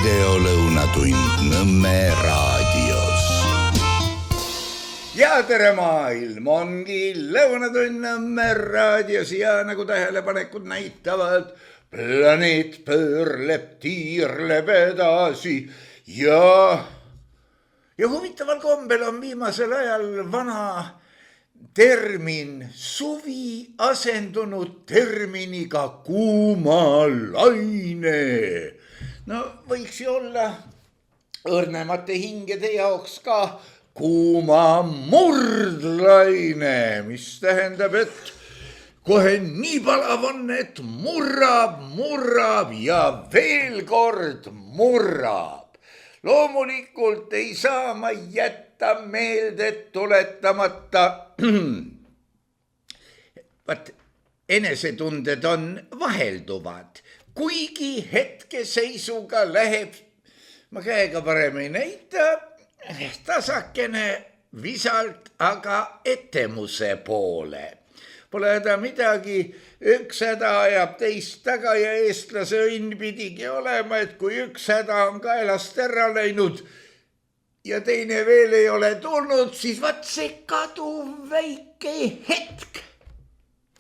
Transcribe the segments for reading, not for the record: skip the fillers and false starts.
videolõunatund Nõmme raadios. Ja tere maailm, ongi lõunatund Nõmme raadios ja nagu tähelepanekud näitavad, planeet pöörleb, tiirleb edasi ja huvitaval kombel on viimasel ajal vana termin suvi asendunud terminiga kuumalaine. No võiks ju olla õrnemate hingede jaoks ka kuumamurdlaine, mis tähendab, et kohe nii palav on, et murrab ja veel kord murrab. Loomulikult ei saa ma jätta meelde tuletamata, vaat enesetunded on vahelduvad, kuigi hetkeseisuga läheb, ma käega parem ei näita, tasakene visalt, aga etemuse poole. Pole häda midagi, üks häda ajab teist taga ja eestlase õnn pidigi olema, et kui üks häda on kaelast ära läinud ja teine veel ei ole tulnud, siis vaat see kaduv väike hetk.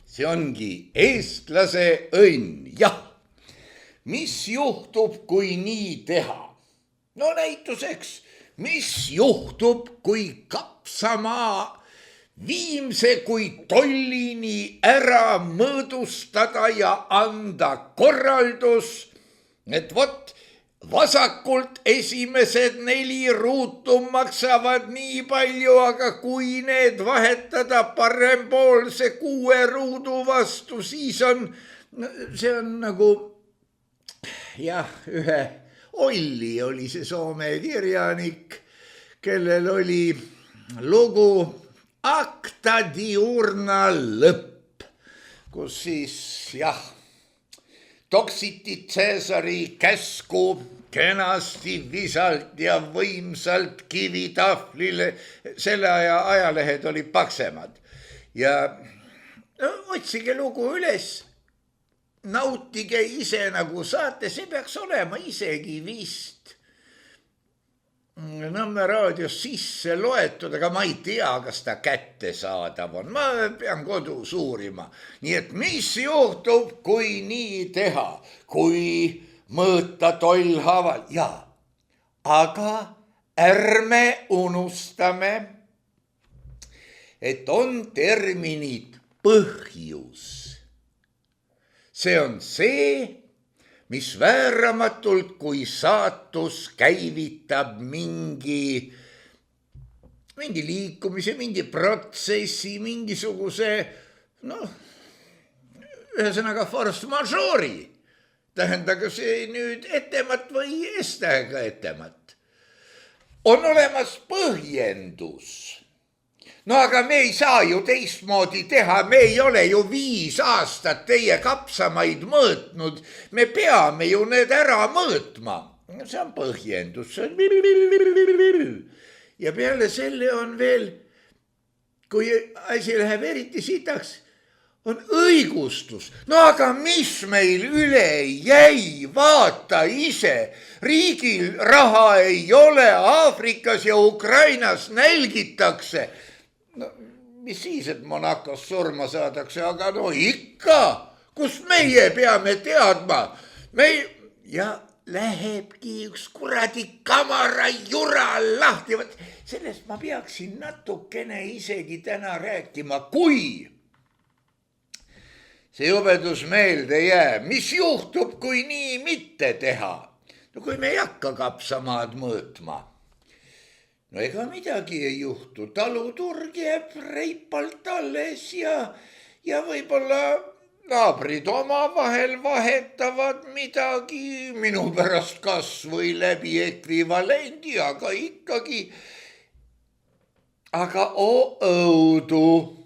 See ongi eestlase õnn, jah. Mis juhtub, kui nii teha? No näituseks, mis juhtub, kui kapsamaa viimse kui tollini ära mõõdustada ja anda korraldus, et vot vasakult esimesed 4 ruutu maksavad nii palju, aga kui need vahetada parempoolse 6 ruudu vastu, siis on, see on nagu, jah, ühe Olli oli see Soome kirjanik, kellel oli lugu Acta diurna lõpp, kus siis, jah, toksiti Caesari käsku kenasti visalt ja võimsalt kivitahvlile, selle aja ajalehed olid paksemad. Ja otsige lugu üles, nautige ise nagu saate, see peaks olema isegi vist Nõmme raadios sisse loetud, aga ma ei tea, kas ta kättesaadav on. Ma pean kodus uurima. Nii et mis juhtub, kui nii teha, kui mõõta tollhaaval? Jaa, aga ärme unustame, et on terminid põhjus. See on see, mis vääramatult, kui saatus käivitab mingi liikumise, mingi protsessi, mingisuguse, ühesõnaga force majeure'i. Tähendagu see nüüd etemat või S-tähega etemat. On olemas põhjendus. No aga me ei saa ju teistmoodi teha, me ei ole ju 5 aastat teie kapsamaid mõõtnud, me peame ju need ära mõõtma. See on põhjendus. Ja peale selle on veel, kui asi läheb eriti sitaks, on õigustus. No aga mis meil üle jäi, vaata ise, riigil raha ei ole, Aafrikas ja Ukrainas nälgitakse. No, mis siis, et Monacos surma saadakse, aga no ikka, kus meie peame teadma. Ja lähebki üks kuradi kamara jura lahti. Sellest ma peaksin natukene isegi täna rääkima, kui see jubedus meelde jääb. Mis juhtub, kui nii mitte teha? No kui me ei hakka kapsamaad mõõtma. No ega midagi ei juhtu, taluturg jääb reipalt alles ja võib-olla naabrid omavahel vahetavad midagi, minu pärast kas või läbi ekvivalendi, aga ikkagi. Aga õudu,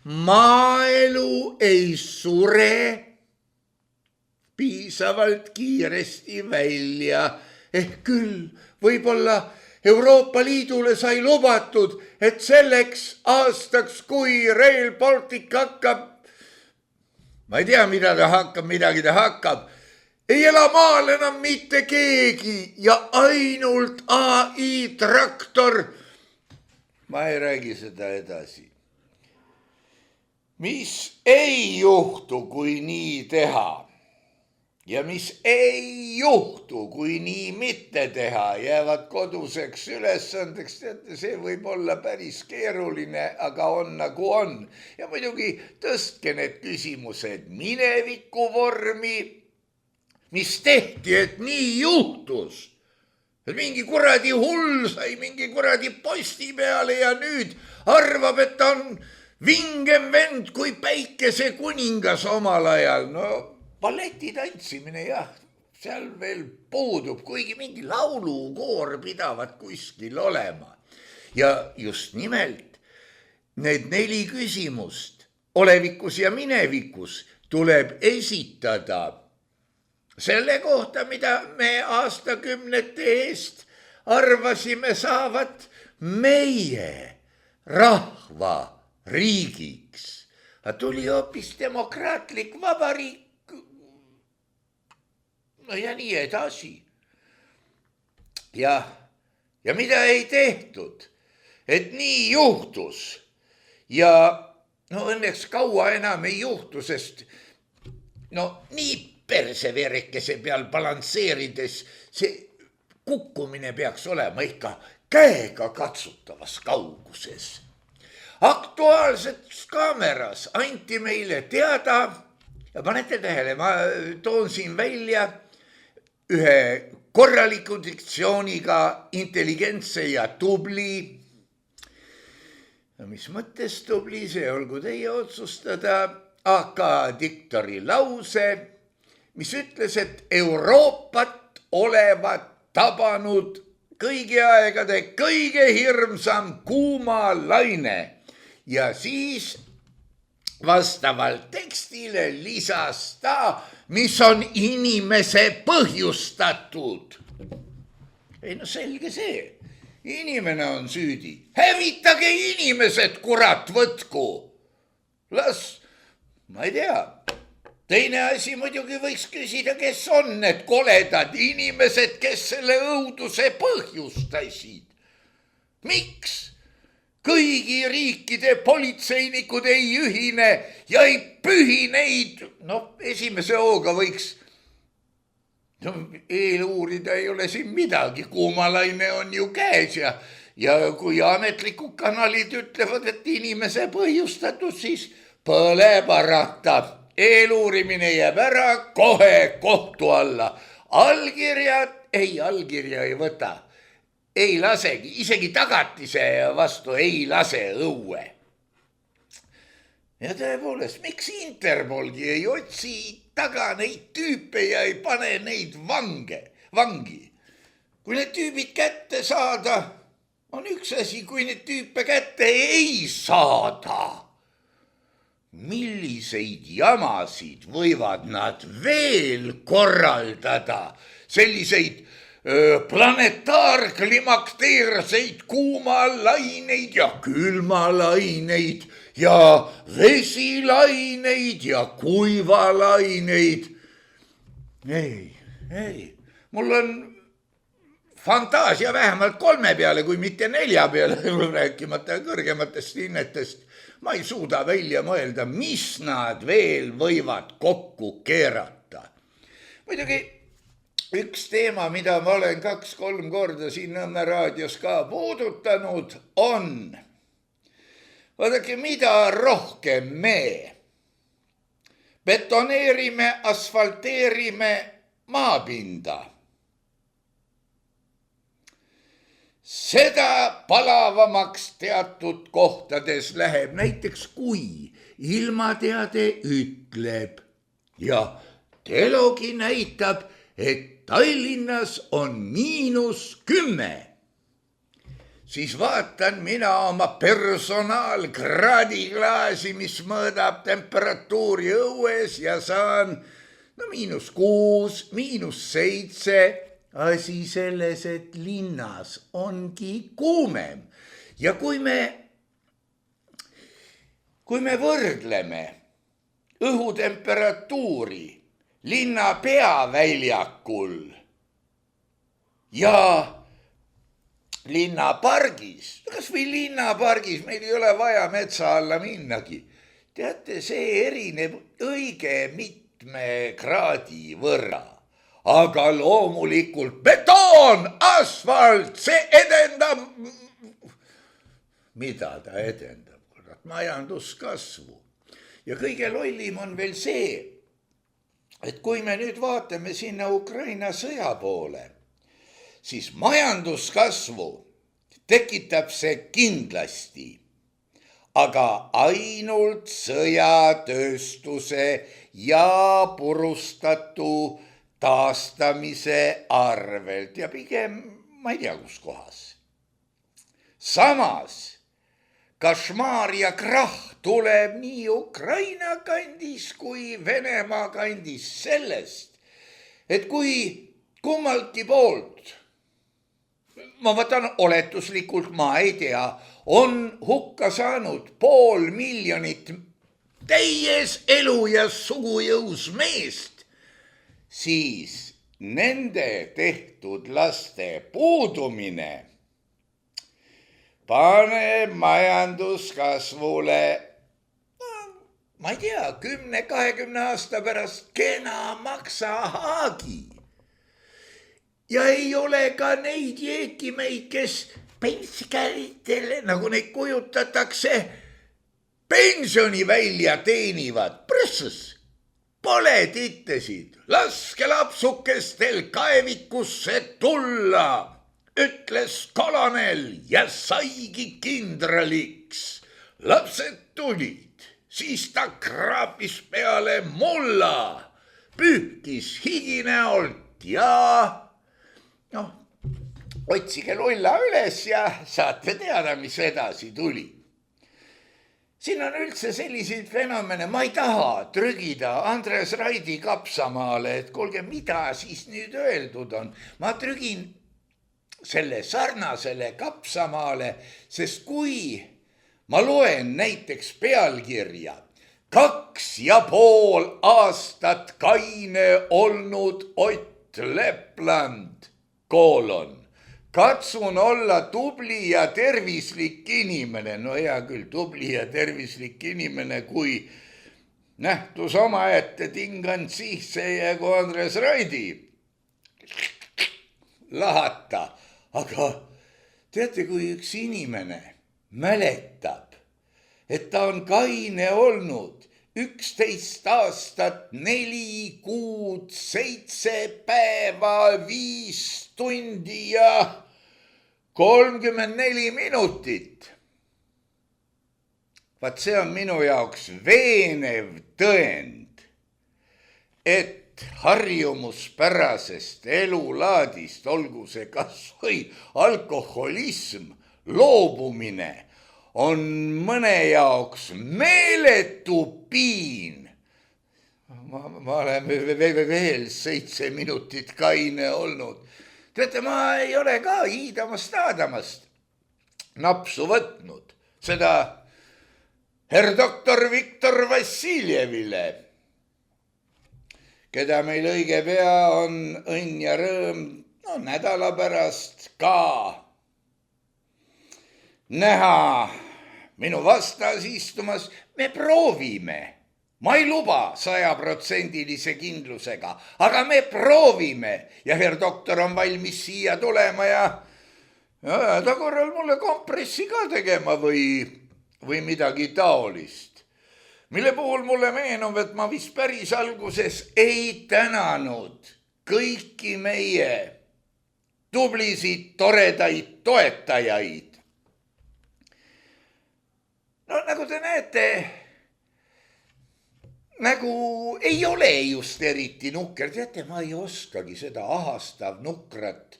maaelu ei sure piisavalt kiiresti välja, ehk küll võib-olla Euroopa Liidule sai lubatud, et selleks aastaks, kui Rail Baltic hakkab, ma ei tea, mida ta hakkab, midagi ta hakkab, ei ela maal enam mitte keegi ja ainult ai traktor. Ma ei räägi seda edasi. Mis ei juhtu, kui nii teha ja mis ei juhtu, kui nii mitte teha, jäävad koduseks ülesandeks. Teate, see võib olla päris keeruline, aga on nagu on. Ja muidugi tõstke need küsimused mineviku vormi, mis tehti, et nii juhtus. Et mingi kuradi hull sai mingi kuradi posti peale ja nüüd arvab, et ta on vingem vend kui päikesekuningas omal ajal. No balleti tantsimine jah, seal veel puudub, kuigi mingi laulukoor pidavat kuskil olema. Ja just nimelt need 4 küsimust olevikus ja minevikus tuleb esitada selle kohta, mida me aastakümnete eest arvasime saavat meie rahva riigiks. Tuli hoopis demokraatlik vabariik. No ja nii edasi. Ja mida ei tehtud, et nii juhtus. Ja no õnneks kaua enam ei juhtu, sest no nii perseverekese peal balansseerides see kukkumine peaks olema ikka käega katsutavas kauguses. Aktuaalses kaameras anti meile teada ja panete tähele, ma toon siin välja ühe korraliku diktsiooniga intelligentse ja tubli. Mis mõttes tubli, see olgu teie otsustada, AK diktori lause, mis ütles, et Euroopat olevat tabanud kõigi aegade kõige hirmsam kuumalaine ja siis vastavalt tekstile lisas ta, mis on inimese põhjustatud. Ei no selge see, inimene on süüdi. Hävitage inimesed, kurat, võtku. Las, ma ei tea. Teine asi muidugi võiks küsida, kes on need koledad inimesed, kes selle õuduse põhjustasid. Miks? Kõigi riikide politseinikud ei ühine ja ei pühi neid. No esimese hooga võiks eeluurida, ei ole siin midagi. Kuumalaine on ju käes ja kui ametlikud kanalid ütlevad, et inimese põhjustatud, siis põleb arata. Eeluurimine jääb ära kohe kohtu alla. Allkirja ei võta. Ei lasegi, isegi tagatise vastu ei lase õue. Ja tõepoolest, miks Interpolgi ei otsi taga neid tüüpe ja ei pane neid vangi? Kui need tüübid kätte saada, on üks asi, kui need tüüpe kätte ei saada. Milliseid jamasid võivad nad veel korraldada? Selliseid planetaarklimakteerseid kuumalaineid ja külmalaineid ja vesilaineid ja kuivalaineid. Ei, mul on fantaasia vähemalt 3 peale, kui mitte 4 peale, rääkimata kõrgematest hinnetest. Ma ei suuda välja mõelda, mis nad veel võivad kokku keerata. Muidugi üks teema, mida ma olen 2-3 korda siin Nõmme raadios ka puudutanud, on, vaadake, mida rohkem me betoneerime, asfalteerime maapinda, seda palavamaks teatud kohtades läheb. Näiteks kui ilmateade ütleb ja telogi näitab, et Tallinnas on -10, siis vaatan mina oma personaalkraadiklaasi, mis mõõdab temperatuuri õues ja saan -6, -7. Asi selles, et linnas ongi kuumem. Ja kui me võrdleme õhutemperatuuri linna peaväljakul ja linnapargis, kas või linnapargis, meil ei ole vaja metsa alla minnagi. Teate, see erineb õige mitme kraadi võrra, aga loomulikult betoon, asfalt, see edendab. Mida ta edendab? Majanduskasvu. Ja kõige lollim on veel see, et kui me nüüd vaatame sinna Ukraina sõja poole, siis majanduskasvu tekitab see kindlasti, aga ainult sõjatööstuse ja purustatu taastamise arvelt ja pigem ma ei tea kus kohas. Samas kašmaar ja krahh tuleb nii Ukraina kandis kui Venemaa kandis sellest, et kui kummaltki poolt, ma võtan oletuslikult, ma ei tea, on hukka saanud 500 000 täies elu ja sugujõus meest, siis nende tehtud laste puudumine pane majanduskasvule, ma ei tea, 10-20 aasta pärast kena maksahaagi. Ja ei ole ka neid jeekimeid, kes pensionäridele, nagu neid kujutatakse, pensioni välja teenivad. Prõssus, pole tittesid, laske lapsukestel kaevikusse tulla, ütles kolonel ja saigi kindraliks. Lapsed tulid, siis ta kraapis peale mulla, pühkis higi näolt ja otsige lulla üles ja saate teada, mis edasi tuli. Siin on üldse selliseid fenomene, ma ei taha trügida Andres Raidi kapsamaale, et kuulge, mida siis nüüd öeldud on. Ma trügin selle sarnasele kapsamaale, sest kui ma loen näiteks pealkirja 2,5 aastat kaine olnud Ott Lepland, katsun olla tubli ja tervislik inimene. No hea küll, tubli ja tervislik inimene, kui nähtus omaette tingan sisse jäägu Andres Raidi lahata. Aga teate, kui üks inimene mäletab, et ta on kaine olnud 11 aastat, 4 kuud, 7 päeva, 5 tundi ja 34 minutit. Vaat see on minu jaoks veenev tõend, et harjumuspärasest elulaadist, olgu see kas või alkoholism, loobumine on mõne jaoks meeletu piin. Ma olen veel 7 minutit kaine olnud. Teate, ma ei ole ka hiidamast napsu võtnud seda herr doktor Viktor Vassiljevile, keda meil õige pea on õnn ja rõõm nädala pärast ka näha minu vastas istumas. Me proovime, ma ei luba 100% kindlusega, aga me proovime ja herr doktor on valmis siia tulema ja ta korral mulle kompressi ka tegema või midagi taolist. Mille puhul mulle meenub, et ma vist päris alguses ei tänanud kõiki meie tublisid, toredaid toetajaid. No nagu te näete, nagu ei ole just eriti nukker. Teate, ma ei oskagi seda ahastav nukrat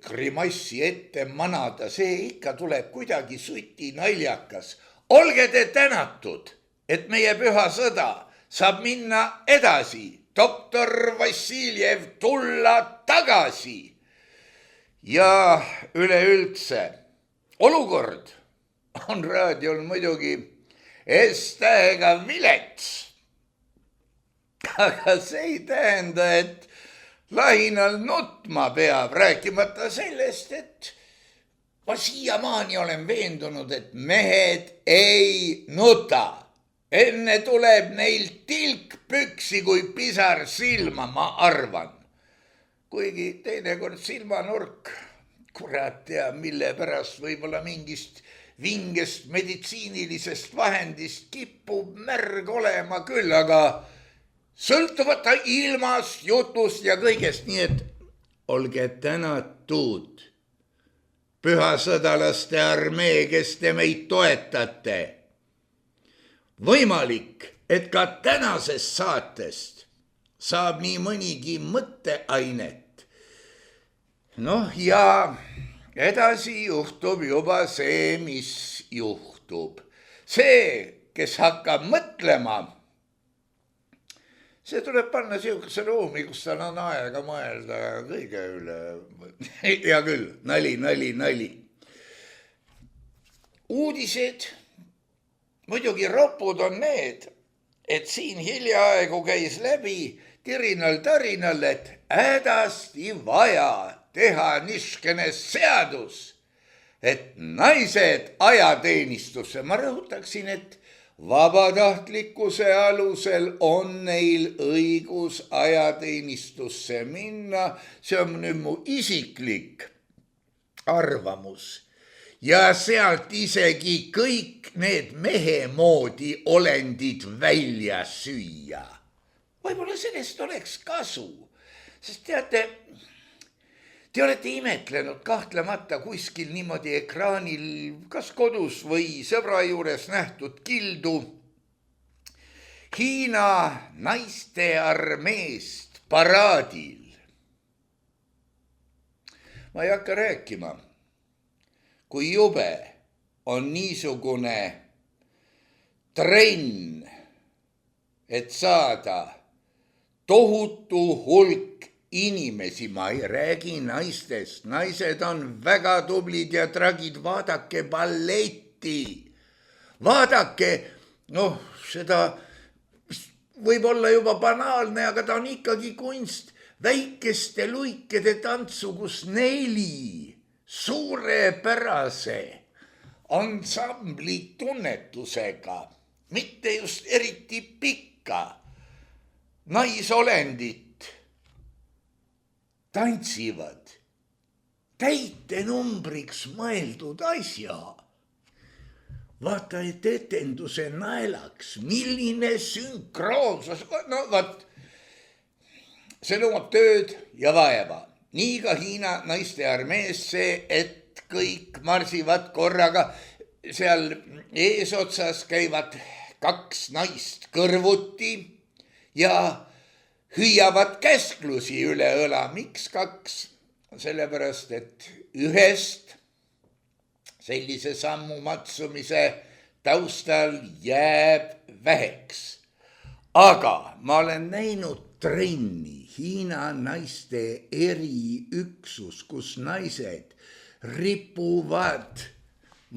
grimassi ette manada. See ikka tuleb kuidagi suti naljakas. Olge te tänatud, et meie püha sõda saab minna edasi. Doktor Vassiljev tulla tagasi. Ja üleüldse, olukord on raadiol muidugi S-tähega vilets. aga see ei tähenda, et lahinal nutma peab, rääkimata sellest, et ma siiamaani olen veendunud, et mehed ei nuta. Enne tuleb neil tilk püksi kui pisar silma, ma arvan. Kuigi teinekord silmanurk, kurat tea, mille pärast võib-olla mingist vingest meditsiinilisest vahendist kipub märg olema küll, aga sõltuvata ilmast, jutust ja kõigest, nii et olge tänatud, pühasõdalaste armee, kes te meid toetate. Võimalik, et ka tänasest saatest saab nii mõnigi mõtteainet. Noh, ja edasi juhtub juba see, mis juhtub. See, kes hakkab mõtlema, see tuleb panna sihukese ruumi, kus tal on aega mõelda kõige üle. Hea küll, nali. Uudised, muidugi ropud on need, et siin hiljaaegu käis läbi tirinal-tarinal, et hädasti vaja teha niskene seadus, et naised ajateenistusse. Ma rõhutaksin, et vabatahtlikkuse alusel on neil õigus ajateenistusse minna. See on nüüd mu isiklik arvamus. Ja sealt isegi kõik need mehe moodi olendid välja süüa. Võib-olla sellest oleks kasu, sest teate, te olete imetlenud kahtlemata kuskil niimoodi ekraanil, kas kodus või sõbra juures nähtud kildu Hiina naiste armeest paraadil. Ma ei hakka rääkima, kui jube on niisugune trenn, et saada tohutu hulk inimesi, ma ei räägi naistest, naised on väga tublid ja tragid, vaadake balletti, vaadake, noh, seda võib olla juba banaalne, aga ta on ikkagi kunst, väikeste luikede tantsu, kus 4 suurepärase ansambli tunnetusega, mitte just eriti pikka naisolendit tantsivad täitenumbriks mõeldud asja. Vaata, et etenduse naelaks, milline sünkroonsus, no vaat, see nõuab tööd ja vaeva. Nii ka Hiina naiste armeesse, et kõik marsivad korraga, seal eesotsas käivad 2 naist kõrvuti ja hüüavad käsklusi üle õla. Miks 2? Sellepärast, et ühest sellise sammu matsumise taustal jääb väheks. Aga ma olen näinud trenni, Hiina naiste eriüksus, kus naised ripuvad,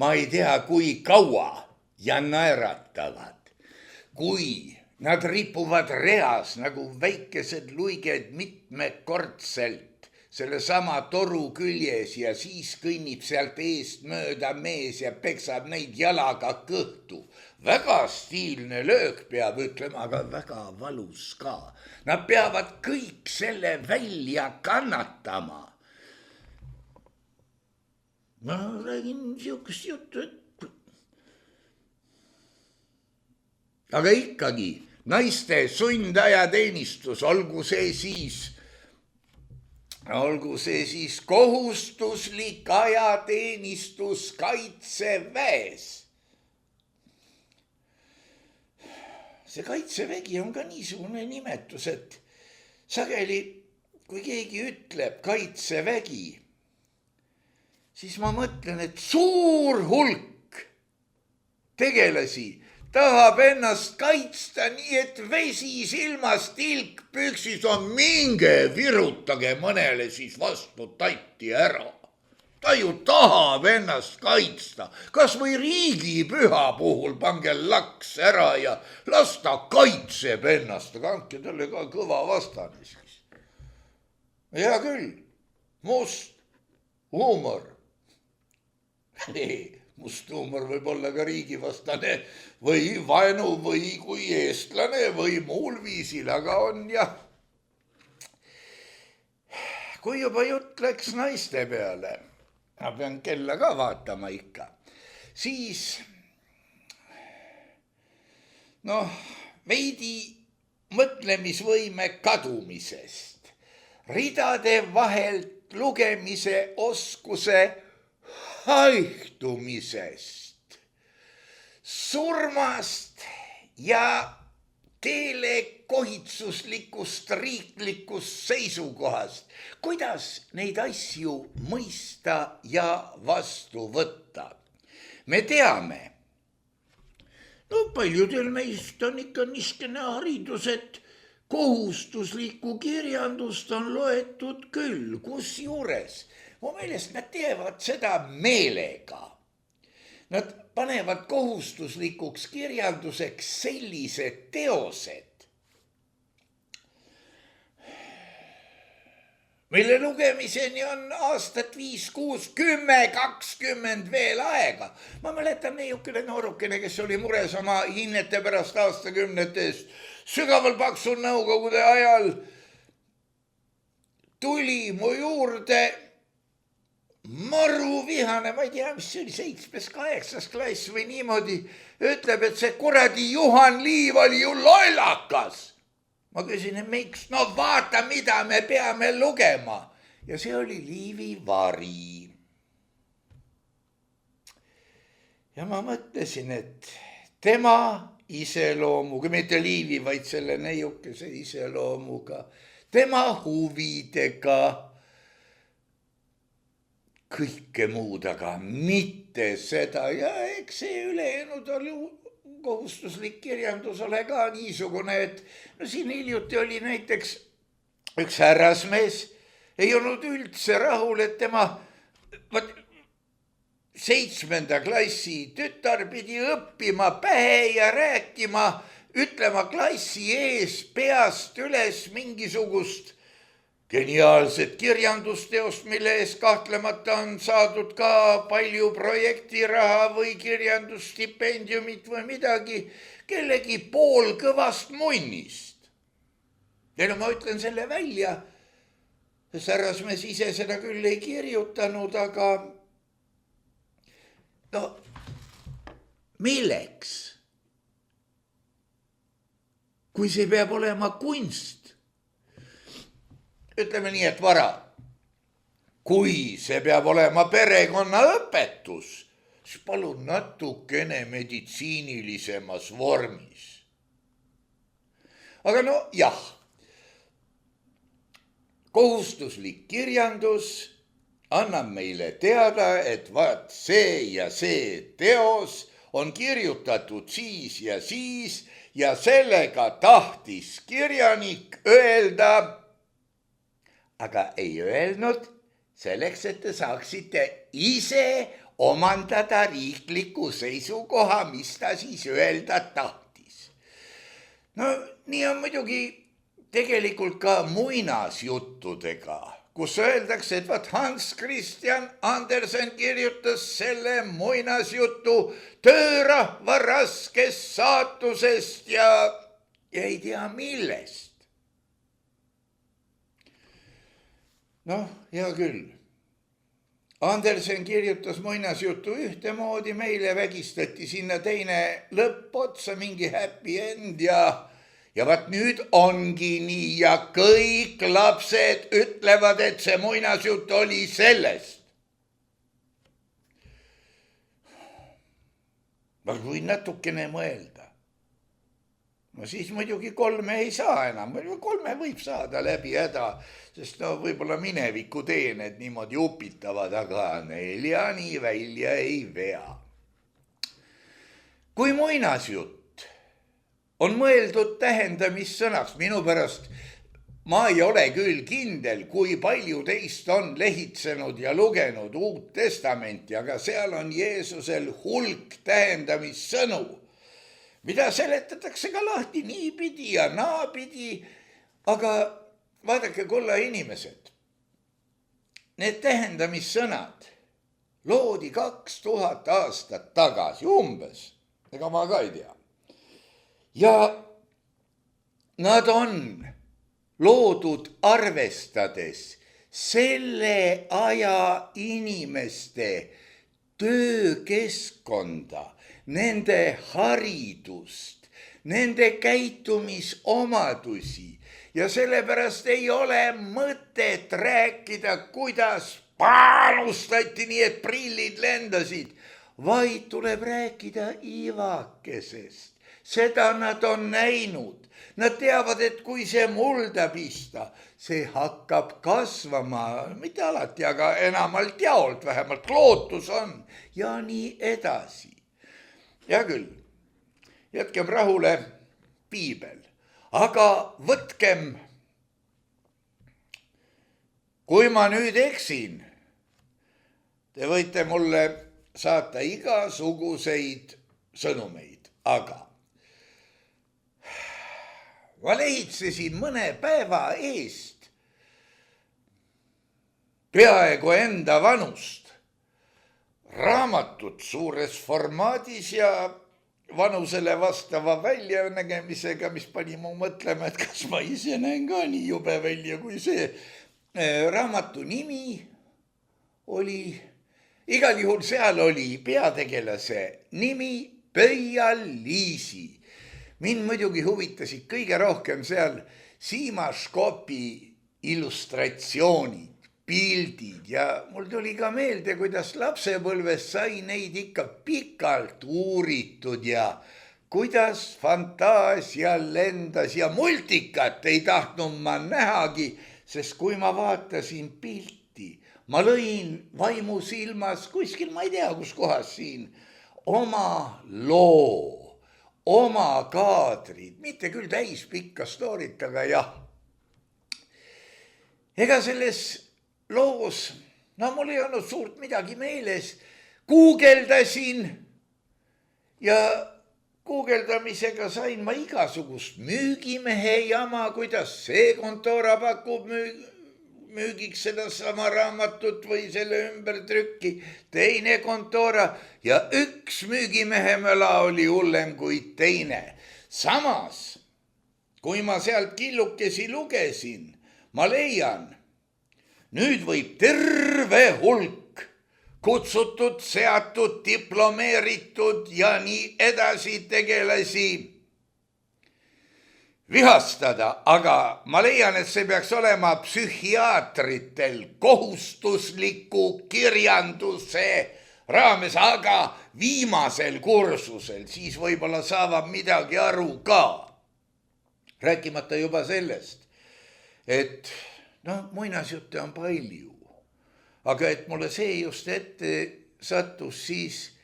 ma ei tea kui kaua, ja naeratavad. Kui nad ripuvad reas nagu väikesed luiged mitmekordselt selle sama toru küljes ja siis kõnnib sealt eest mööda mees ja peksab neid jalaga kõhtu. Väga stiilne löök peab ütlema, aga väga valus ka. Nad peavad kõik selle välja kannatama. Ma räägin sihukest juttu, et aga ikkagi naiste sundajateenistus, olgu see siis kohustuslik ajateenistus kaitseväes. See kaitsevägi on ka niisugune nimetus, et sageli, kui keegi ütleb kaitsevägi, siis ma mõtlen, et suur hulk tegelasi tahab ennast kaitsta nii, et vesi silmas, tilk püksis on, minge virutage mõnele siis vastu tatti ära. ta ju tahab ennast kaitsta. Kas või riigipüha puhul pange laks ära ja las ta kaitseb ennast, aga andke talle ka kõva vastane siis. Hea küll, must huumor. Must huumor võib olla ka riigivastane või vaenu või kui eestlane või muul viisil, aga on jah. Kui juba jutt läks naiste peale, ma pean kella ka vaatama ikka, siis veidi mõtlemisvõime kadumisest, ridade vahelt lugemise oskuse haihtumisest, surmast ja telekohitsuslikust riiklikust seisukohast, kuidas neid asju mõista ja vastu võtta. Me teame, paljudel meist on ikka niisugune haridus, et kohustuslikku kirjandust on loetud küll, kusjuures mu meelest nad teevad seda meelega. Nad panevad kohustuslikuks kirjanduseks sellised teosed, mille lugemiseni on aastat 5, 6, 10, 20 veel aega. Ma mäletan niisugune noorukene, kes oli mures oma hinnete pärast aastakümnetes, sügaval paksul nõukogude ajal tuli mu juurde maru vihane, ma ei tea, mis see oli, 7.-8. klass või niimoodi, ütleb, et see kuradi Juhan Liiv oli ju lollakas. Ma küsin, et miks? No vaata, mida me peame lugema. Ja see oli Liivi vari. Ja ma mõtlesin, et tema iseloomuga, mitte Liivi, vaid selle neiukese iseloomuga, tema huvidega, kõike muud, aga mitte seda. Ja eks see ülejäänud oli kohustuslik kirjandus ole ka niisugune, et siin hiljuti oli näiteks üks härrasmees, ei olnud üldse rahul, et tema 7. klassi tütar pidi õppima pähe ja rääkima, ütlema klassi ees peast üles mingisugust geniaalset kirjandusteost, mille ees kahtlemata on saadud ka palju projektiraha või kirjandusstipendiumit või midagi, kellegi poolkõvast munnist. Ja ma ütlen selle välja, sest härrasmees ise seda küll ei kirjutanud, aga milleks? Kui see peab olema kunst. Ütleme nii, et vara, kui see peab olema perekonnaõpetus, siis palun natukene meditsiinilisemas vormis. Aga jah, kohustuslik kirjandus annab meile teada, et vaat see ja see teos on kirjutatud siis ja sellega tahtis kirjanik öelda, aga ei öelnud selleks, et te saaksite ise omandada riikliku seisukoha, mis ta siis öelda tahtis. Nii on muidugi tegelikult ka muinasjuttudega, kus öeldakse, et vaat Hans Christian Andersen kirjutas selle muinasjutu töörahva raskest saatusest ja ei tea millest. Hea küll. Andersen kirjutas muinasjutu ühtemoodi, meile vägistati sinna teine lõppotsa, mingi happy end ja vaat nüüd ongi nii ja kõik lapsed ütlevad, et see muinasjutt oli sellest. Ma võin natukene mõelda. Siis muidugi 3 ei saa enam, 3 võib saada läbi häda, sest võib-olla mineviku teened niimoodi upitavad, aga 4 nii välja ei vea. Kui muinasjutt on mõeldud tähendamissõnaks, minu pärast ma ei ole küll kindel, kui palju teist on lehitsenud ja lugenud Uut Testamenti, aga seal on Jeesusel hulk tähendamissõnu, mida seletatakse ka lahti niipidi ja naapidi. Aga vaadake, kulla inimesed, need tähendamissõnad loodi 2000 aastat tagasi umbes, ega ma ka ei tea. Ja nad on loodud arvestades selle aja inimeste töökeskkonda, nende haridust, nende käitumisomadusi ja sellepärast ei ole mõtet rääkida, kuidas panustati nii, et prillid lendasid, vaid tuleb rääkida ivakesest. Seda nad on näinud. Nad teavad, et kui see mulda pista, see hakkab kasvama, mitte alati, aga enamalt jaolt, vähemalt lootus on ja nii edasi. Hea küll, jätkem rahule piibel, aga võtkem, kui ma nüüd eksin, te võite mulle saata igasuguseid sõnumeid, aga ma lehitsesin mõne päeva eest peaaegu enda vanust raamatut suures formaadis ja vanusele vastava väljanägemisega, mis pani mu mõtlema, et kas ma ise näen ka nii jube välja kui see. Raamatu nimi oli, igal juhul seal oli peategelase nimi Pöial-Liisi. Mind muidugi huvitasid kõige rohkem seal siimaškopi illustratsioonid, pildid ja mul tuli ka meelde, kuidas lapsepõlves sai neid ikka pikalt uuritud ja kuidas fantaasia lendas ja multikat ei tahtnud ma nähagi, sest kui ma vaatasin pilti, ma lõin vaimusilmas kuskil, ma ei tea, kus kohas siin, oma loo. Oma kaadrid, mitte küll täis pikka stoorit, aga jah. Ega selles loos, mul ei olnud suurt midagi meeles, guugeldasin ja guugeldamisega sain ma igasugust müügimehe jama, kuidas see kontora pakub müügiks sedasama raamatut või selle ümbertrükki, teine kontora ja üks müügimehe möla oli hullem kui teine. Samas, kui ma sealt killukesi lugesin, ma leian, nüüd võib terve hulk kutsutud, seatud, diplomeeritud ja nii edasi tegelasi vihastada, aga ma leian, et see peaks olema psühhiaatritel kohustusliku kirjanduse raames, aga viimasel kursusel, siis võib-olla saavad midagi aru ka. Rääkimata juba sellest, et muinasjutte on palju, aga et mulle see just ette sattus, siis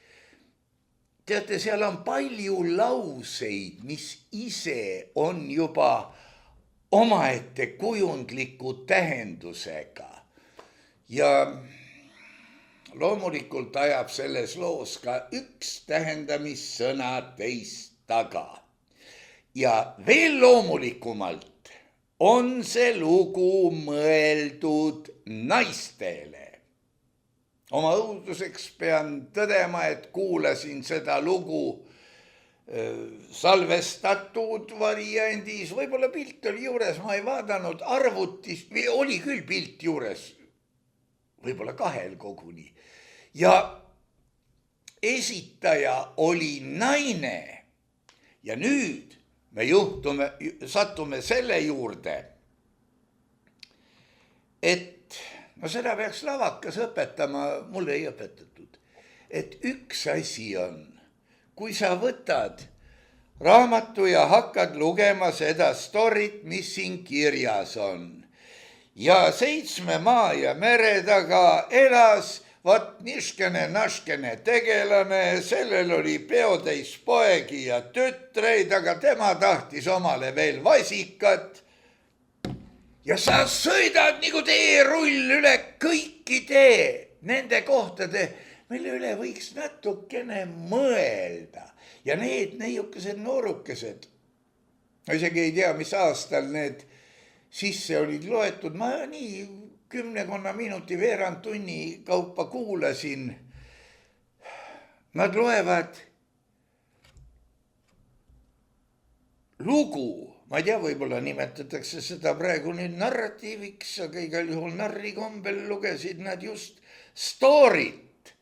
teate, seal on palju lauseid, mis ise on juba omaette kujundliku tähendusega. Ja loomulikult ajab selles loos ka üks tähendamissõna teist taga. Ja veel loomulikumalt on see lugu mõeldud naistele. Oma õuduseks pean tõdema, et kuulasin seda lugu salvestatud variandis, võib-olla pilt oli juures, ma ei vaadanud arvutist, oli küll pilt juures, võib-olla 2 koguni. Ja esitaja oli naine ja nüüd me sattume selle juurde, et seda peaks lavakas õpetama, mulle ei õpetatud, et üks asi on, kui sa võtad raamatu ja hakkad lugema seda storit, mis siin kirjas on. Ja 7 maa ja mere taga elas, vaat niškene-naškene tegelane, sellel oli peotäis poegi ja tütreid, aga tema tahtis omale veel vasikat. ja sa sõidad nagu teerull üle kõiki tee nende kohtade, mille üle võiks natukene mõelda. Ja need neiukesed noorukesed, ma isegi ei tea, mis aastal need sisse olid loetud, ma nii 10 minuti, veerand tunni kaupa kuulasin. Nad loevad lugu, ma ei tea, võib-olla nimetatakse seda praegu nüüd narratiiviks, aga igal juhul narrikombel lugesid nad just story't,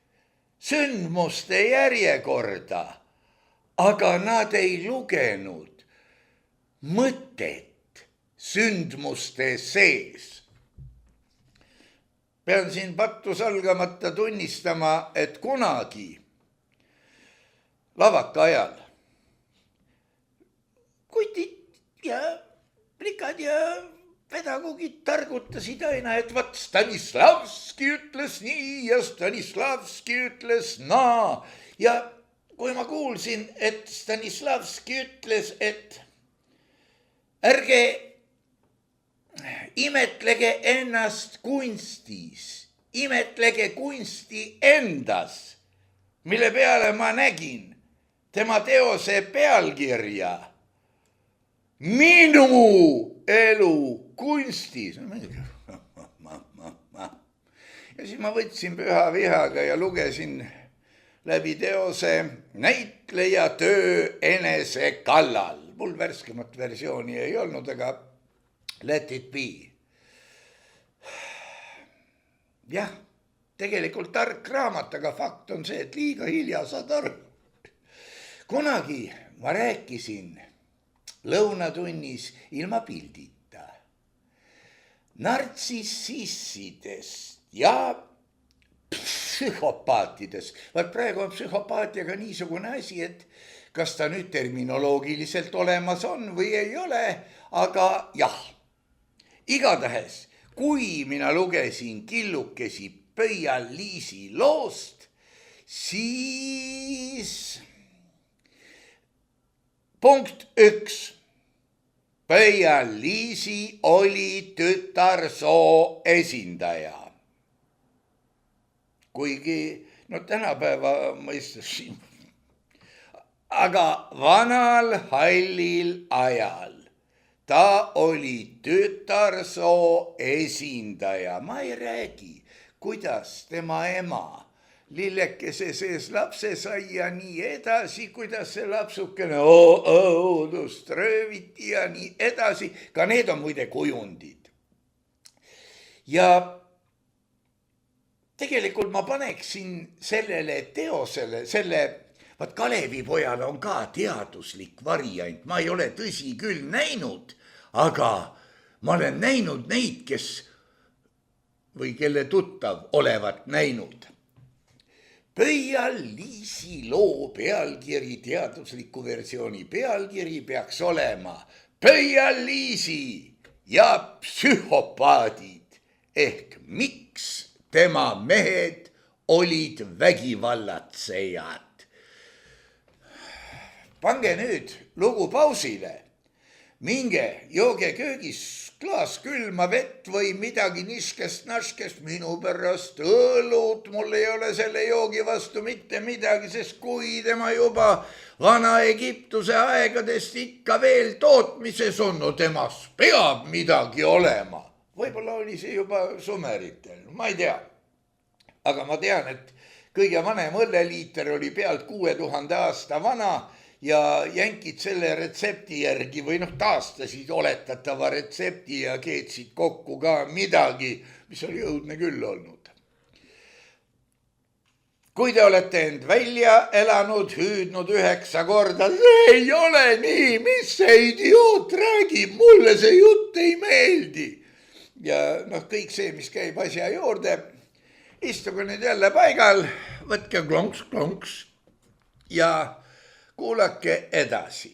sündmuste järjekorda, aga nad ei lugenud mõtet sündmuste sees. Pean siin pattu salgamata tunnistama, et kunagi lavaka ajal kutid ja plikad ja pedagoogid targutasid aina, et vat Stanislavski ütles nii ja Stanislavski ütles naa. Ja kui ma kuulsin, et Stanislavski ütles, et ärge imetlege ennast kunstis, imetlege kunsti endas, mille peale ma nägin tema teose pealkirja Minu elu kunstis. Ja siis ma võtsin püha vihaga ja lugesin läbi teose näitleja töö enese kallal. Mul värskemat versiooni ei olnud, aga let it be. Jah, tegelikult tark raamat, aga fakt on see, et liiga hilja saad aru. Kunagi ma rääkisin lõunatunnis ilma pildita nartsississidest ja psühhopaatidest. Vaat praegu on psühhopaatiaga niisugune asi, et kas ta nüüd terminoloogiliselt olemas on või ei ole, aga jah. Igatahes, kui mina lugesin killukesi Pöial-Liisi loost, siis punkt 1. Pöial-Liisi oli tütarsoo esindaja. Kuigi, no tänapäeva mõistes, aga vanal hallil ajal ta oli tütarsoo esindaja. Ma ei räägi, kuidas tema ema lillekese sees lapse sai ja nii edasi, kuidas see lapsukene õudust rööviti ja nii edasi. Ka need on muide kujundid. Ja tegelikult ma paneksin sellele teosele, vaat Kalevipojal on ka teaduslik variant. Ma ei ole tõsi küll näinud, aga ma olen näinud neid, kes või kelle tuttav olevat näinud. Pöial-Liisi loo pealkiri, teadusliku versiooni pealkiri peaks olema Pöial-Liisi ja psühhopaadid ehk miks tema mehed olid vägivallatsejad. Pange nüüd lugu pausile. Minge, jooge köögis klaas külma vett või midagi niskest-naskest, minu pärast õlut, mul ei ole selle joogi vastu mitte midagi, sest kui tema juba Vana-Egiptuse aegadest ikka veel tootmises on, no temas peab midagi olema. Võib-olla oli see juba sumeritel, ma ei tea. Aga ma tean, et kõige vanem õlleliiter oli pealt 6000 aasta vana ja jänkid selle retsepti järgi või taastasid oletatava retsepti ja keetsid kokku ka midagi, mis oli õudne küll olnud. Kui te olete end välja elanud, hüüdnud 9 korda, see ei ole nii, mis see idioot räägib, mulle see jutt ei meeldi. Ja kõik see, mis käib asja juurde, istuge nüüd jälle paigal, võtke klonks ja kuulake edasi.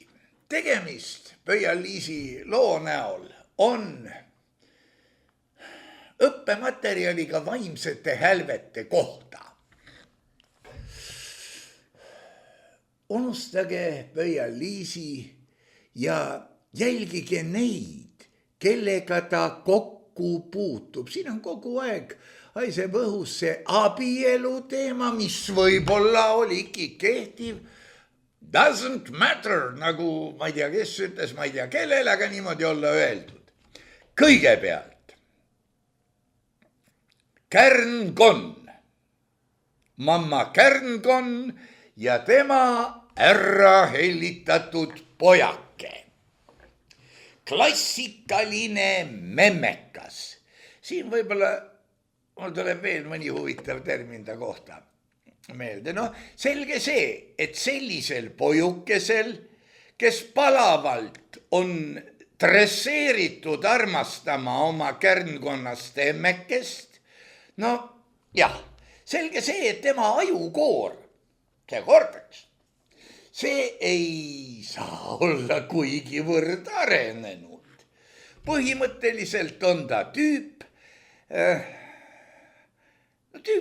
Tegemist Pöial-Liisi loo näol on õppematerjaliga vaimsete hälvete kohta. Unustage Pöial-Liisi ja jälgige neid, kellega ta kokku kokku puutub, siin on kogu aeg haiseb õhus see abielu teema, mis võib-olla oligi kehtiv. Doesn't matter, nagu ma ei tea, kes ütles, ma ei tea kellele, aga niimoodi olla öeldud. Kõigepealt Kärnkonn, mamma Kärnkonn ja tema ära hellitatud pojake. Klassikaline memmekas. Siin võib-olla mul tuleb veel mõni huvitav termin ta kohta meelde. No selge see, et sellisel pojukesel, kes palavalt on dresseeritud armastama oma kärnkonnast emmekest, no jah, selge see, et tema ajukoor, see kordaks, see ei saa olla kuigivõrd arenenud. Põhimõtteliselt on ta tüüp,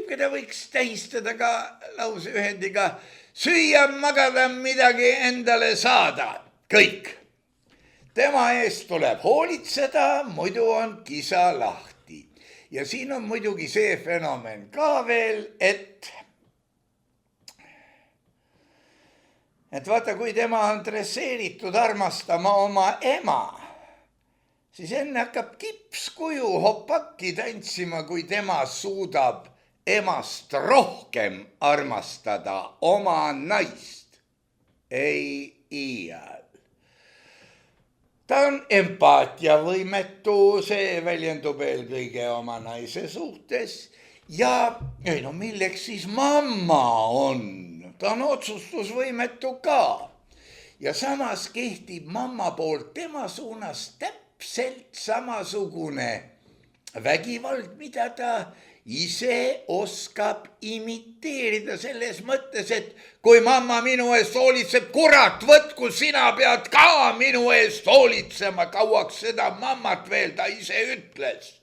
keda võiks tähistada ka lauseühendiga süüa, magada, midagi endale saada, kõik. Tema eest tuleb hoolitseda, muidu on kisa lahti. Ja siin on muidugi see fenomen ka veel, et vaata, kui tema on dresseeritud armastama oma ema, siis enne hakkab kipskuju hopakki tantsima, kui tema suudab emast rohkem armastada oma naist. Ei iial. Ta on empaatiavõimetu, see väljendub eelkõige oma naise suhtes ja ei no milleks siis mamma on? Ta on otsustusvõimetu ka. Ja samas kehtib mamma poolt tema suunas täpselt samasugune vägivald, mida ta ise oskab imiteerida selles mõttes, et kui mamma minu eest hoolitseb, kurat, võtku, sina pead ka minu eest hoolitsema, kauaks seda mammat veel ta ise ütles.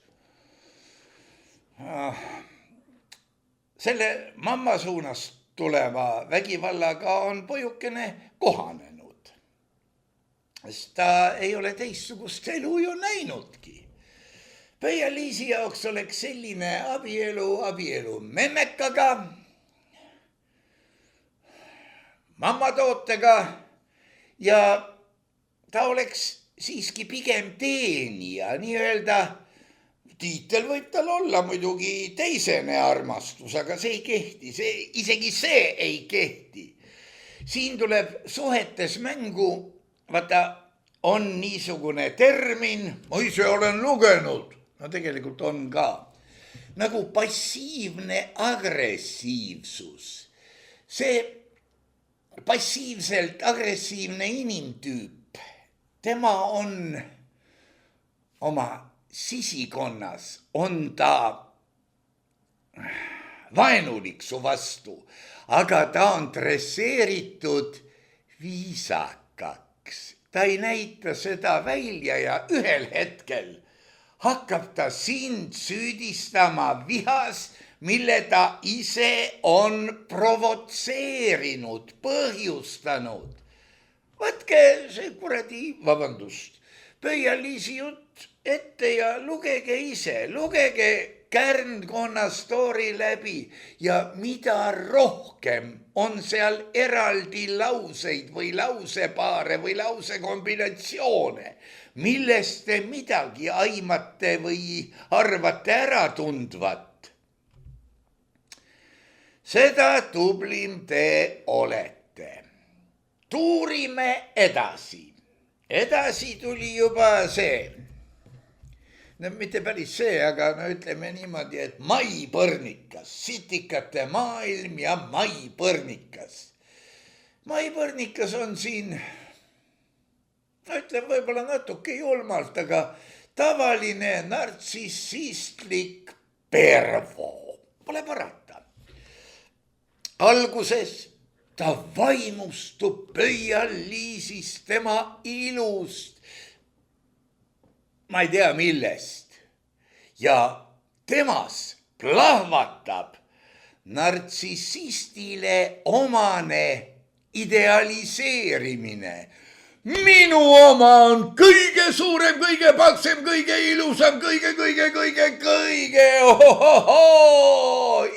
Selle mamma suunas tuleva vägivallaga on pojukene kohanenud, sest ta ei ole teistsugust elu ju näinudki. Pöia-Liisi jaoks oleks selline abielu memmekaga, mammatootega ja ta oleks siiski pigem teenija, nii-öelda tiitel võib tal olla muidugi teisene armastus, aga see ei kehti, isegi see ei kehti. Siin tuleb suhetes mängu, vaata, on niisugune termin, ma ise olen lugenud, no tegelikult on ka, nagu passiivne agressiivsus. See passiivselt agressiivne inimtüüp, tema on oma sisikonnas, on ta vaenulik su vastu, aga ta on dresseeritud viisakaks. Ta ei näita seda välja ja ühel hetkel hakkab ta sind süüdistama vihas, mille ta ise on provotseerinud, põhjustanud. Võtke see kuradi, vabandust, Pöia-Liisi jutt ette ja lugege ise, lugege Kärnkonna story läbi ja mida rohkem on seal eraldi lauseid või lausepaare või lausekombinatsioone, millest te midagi aimate või arvate ära tundvat. Seda tublim te olete. Tuurime edasi. Edasi tuli juba see. No mitte päris see, aga no ütleme niimoodi, et maipõrnikas, sitikate maailm ja maipõrnikas. Maipõrnikas on siin, no ütleme võib-olla natuke julmalt, aga tavaline nartsissistlik pervo. Pole parata. Alguses ta vaimustub Pöia-Liisist, tema ilust, ma ei tea millest, ja temas plahvatab nartsissistile omane idealiseerimine. minu oma on kõige suurem, kõige paksem, kõige ilusam, kõige,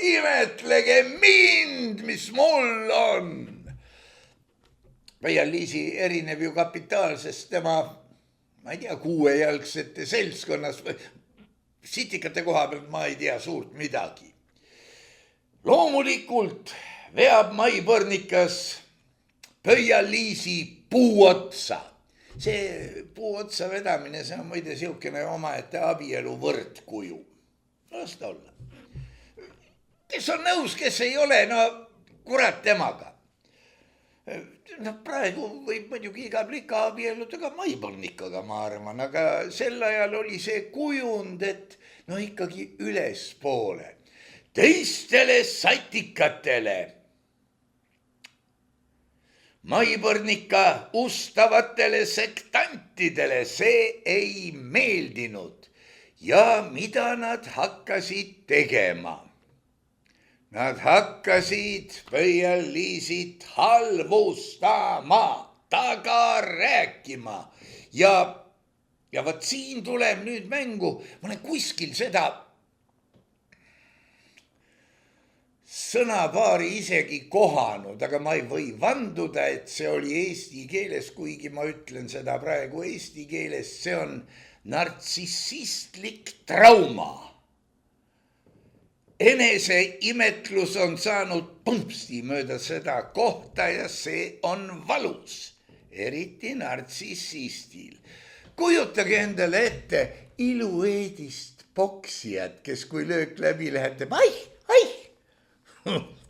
imetlege mind, mis mul on. Pöial-Liisi erineb ju kapitaalsest tema, ma ei tea, kuuejalgsete seltskonnas, sitikate koha pealt ma ei tea suurt midagi. Loomulikult veab Maipornikas Pöial-Liisi puuotsa. See puuotsa vedamine, see on muide siukene omaette abielu võrdkuju. Las ta olla. Kes on nõus, kes ei ole, no kurat temaga. No praegu võib muidugi iga plika abielluda ka Maipornikaga, ma arvan, aga sel ajal oli see kujund, et no ikkagi ülespoole. Teistele satikatele. Maipornika ustavatele sektantidele see ei meeldinud ja mida nad hakkasid tegema? Nad hakkasid Pöial-Liisit halvustama, taga rääkima ja vot siin tuleb nüüd mängu, ma olen kuskil seda sõnapaari isegi kohanud, aga ma ei või vanduda, et see oli eesti keeles, kuigi ma ütlen seda praegu eesti keeles, see on nartsissistlik trauma. Eneseimetlus on saanud pumpsti mööda seda kohta ja see on valus, eriti nartsissistil. Kujutage endale ette ilueedist poksijat, kes kui löök läbi läheb, teeb ai!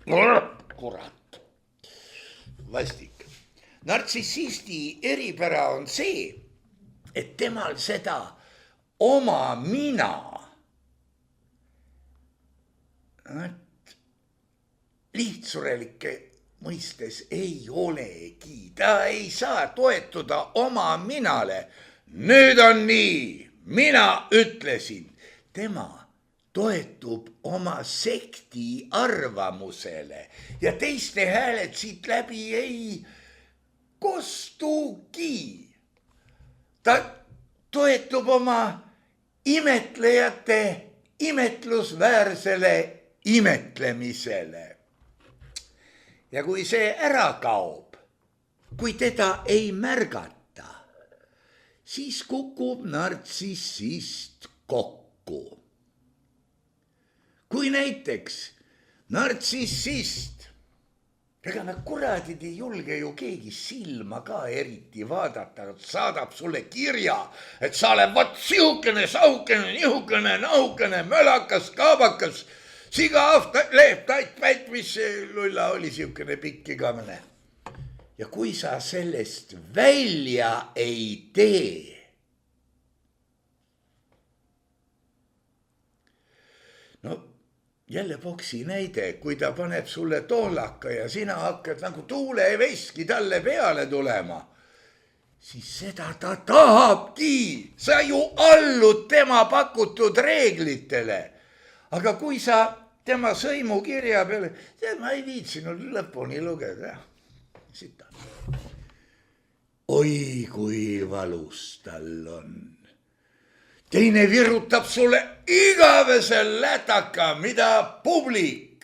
Kurat, vastik. Nartsissisti eripära on see, et temal seda oma mina lihtsurelike mõistes ei olegi. Ta ei saa toetuda oma minale. Nüüd on nii, mina ütlesin, tema toetub oma sekti arvamusele ja teiste hääled siit läbi ei kostugi. Ta toetub oma imetlejate imetlusväärsele imetlemisele. Ja kui see ära kaob, kui teda ei märgata, siis kukub nartsissist kokku. Kui näiteks nartsissist, ega me kuradid ei julge ju keegi silma ka eriti vaadata, saadab sulle kirja, et sa oled vat sihukene, saukene, nihukene, nahukene, mölakas, kaabakas, siga, ahta, leht, tait, päit, mis lulla oli sihukene pikk igamene. Ja kui sa sellest välja ei tee, no jälle boksi näide, kui ta paneb sulle toolaka ja sina hakkad nagu tuuleveski talle peale tulema, siis seda ta tahabki. Sa ju allud tema pakutud reeglitele. Aga kui sa tema sõimukirja peale, ma ei viitsinud lõpuni lugeda. Sita. Oi, kui valus tal on. Teine virutab sulle igavese lätaka, mida publik,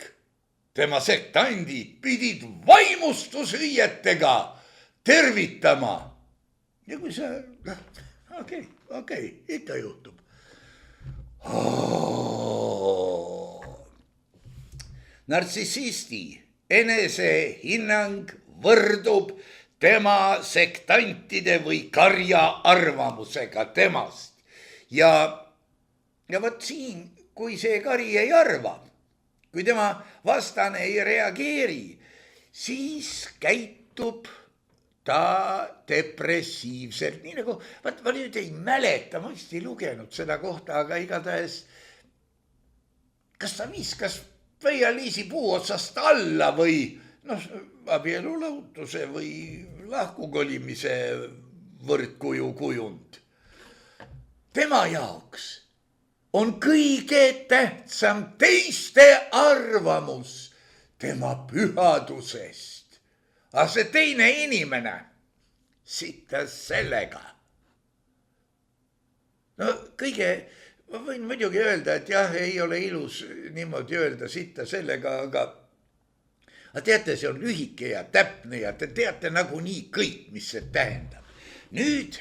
tema sektandid pidid vaimustushüüetega tervitama. Ja kui sa, okei, ikka juhtub. Nartsissisti enesehinnang võrdub tema sektantide või karja arvamusega temast. Ja vot siin, kui see kari ei arva, kui tema vastane ei reageeri, siis käitub ta depressiivselt. Nii nagu, ma nüüd ei mäleta, ma vist ei lugenud seda kohta, aga igatahes, kas ta viskas Pöial-Liisi puu otsast alla või abielu lahutuse või lahkukolimise võrdkuju kujund. Tema jaoks on kõige tähtsam teiste arvamus tema pühadusest. Aga see teine inimene, sitta sellega. No ma võin muidugi öelda, et jah, ei ole ilus niimoodi öelda sitta sellega, aga teate, see on lühike ja täpne ja te teate nagunii kõik, mis see tähendab. Nüüd,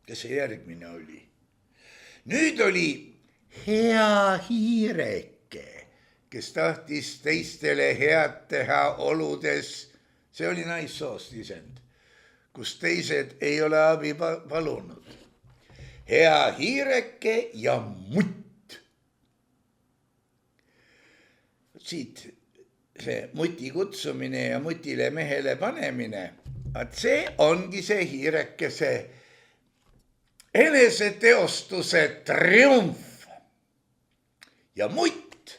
kes see järgmine oli? Nüüd oli hea hiireke, kes tahtis teistele head teha oludes, see oli naissoost isend, kus teised ei ole abi palunud. Hea hiireke ja mutt. Siit see muti kutsumine ja mutile mehele panemine, et see ongi see hiirekese eneseteostuse triumf. Ja mutt.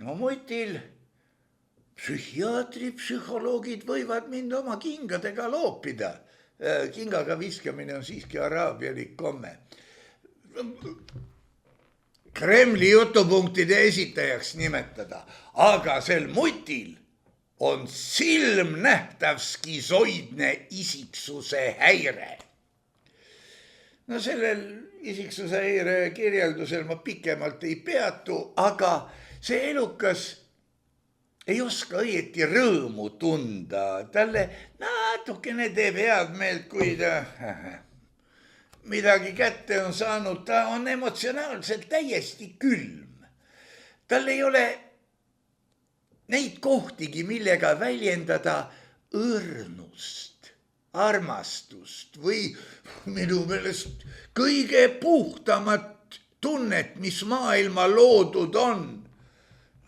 No mutil psühhiaatrid, psühholoogid võivad mind oma kingadega loopida. Kingaga viskamine on siiski araabialik komme. Kremli jutupunktide esitajaks nimetada, aga sel mutil on silmnähtav skisoidne isiksuse häire. No sellel isiksuse häire kirjeldusel ma pikemalt ei peatu, aga see elukas ei oska õieti rõõmu tunda. Talle natukene teeb head meelt, kui ta midagi kätte on saanud. Ta on emotsionaalselt täiesti külm. Tal ei ole neid kohtigi, millega väljendada õrnust, armastust või minu meelest kõige puhtamat tunnet, mis maailma loodud on.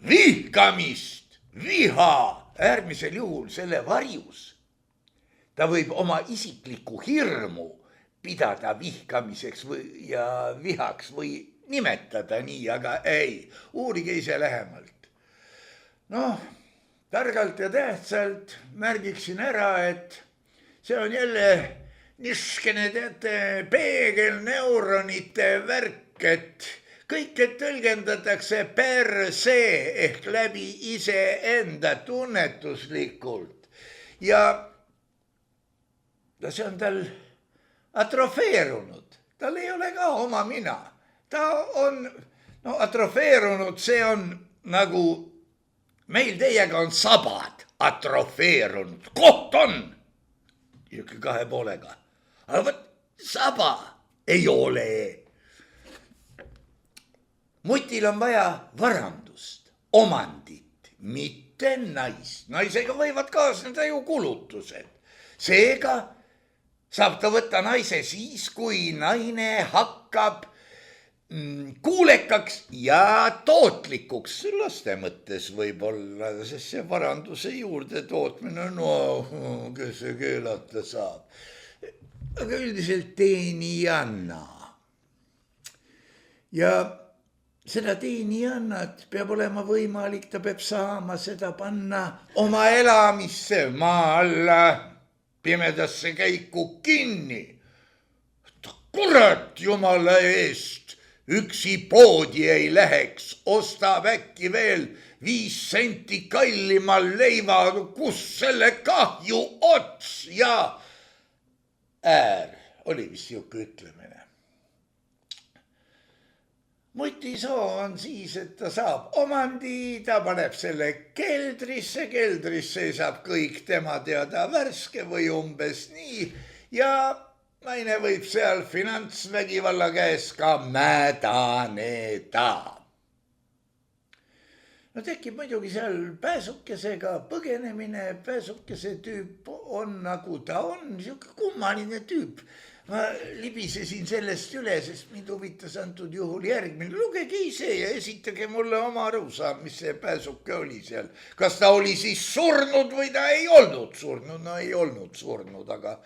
Vihkamist. Viha äärmisel juhul selle varjus. Ta võib oma isiklikku hirmu pidada vihkamiseks ja vihaks või nimetada nii, aga ei, uurige ise lähemalt. Noh, targalt ja tähtsalt märgiksin ära, et see on jälle niskene, teate, peegelneuronite värk, et kõike tõlgendatakse per se ehk läbi iseenda tunnetuslikult. Ja see on tal atrofeerunud. Tal ei ole ka oma mina. Ta on atrofeerunud, see on nagu meil teiega on sabad atrofeerunud. Koht on! Jõkke 2 poolega. Aga võt, saba ei ole. Mutil on vaja varandust, omandit, mitte naist. Naisega võivad kaasneda ju kulutused. Seega saab ta võtta naise siis, kui naine hakkab kuulekaks ja tootlikuks. Laste mõttes võib-olla, sest see varanduse juurde tootmine, no kes see keelata saab. Aga üldiselt teenijanna. Ja seda teenijannat peab olema võimalik, ta peab saama seda panna oma elamisse maa alla, pimedasse käiku kinni. Kurat jumala eest, üksi poodi ei läheks, ostab äkki veel 5 senti kallima leiva, kus selle kahju ots ja äär, oli vist siuke ütlemine. Mutisoo on siis, et ta saab omandi, ta paneb selle keldrisse, keldris seisab kõik tema teada värske või umbes nii ja naine võib seal finantsvägivalla käes ka mädaneda. No tekib muidugi seal pääsukesega põgenemine, pääsukese tüüp on nagu ta on, siuke kummaline tüüp. Ma libisesin sellest üle, sest mind huvitas antud juhul järgmine. Lugege ise ja esitage mulle oma arusaam, mis see pääsuke oli seal. Kas ta oli siis surnud või ta ei olnud surnud? No ei olnud surnud, aga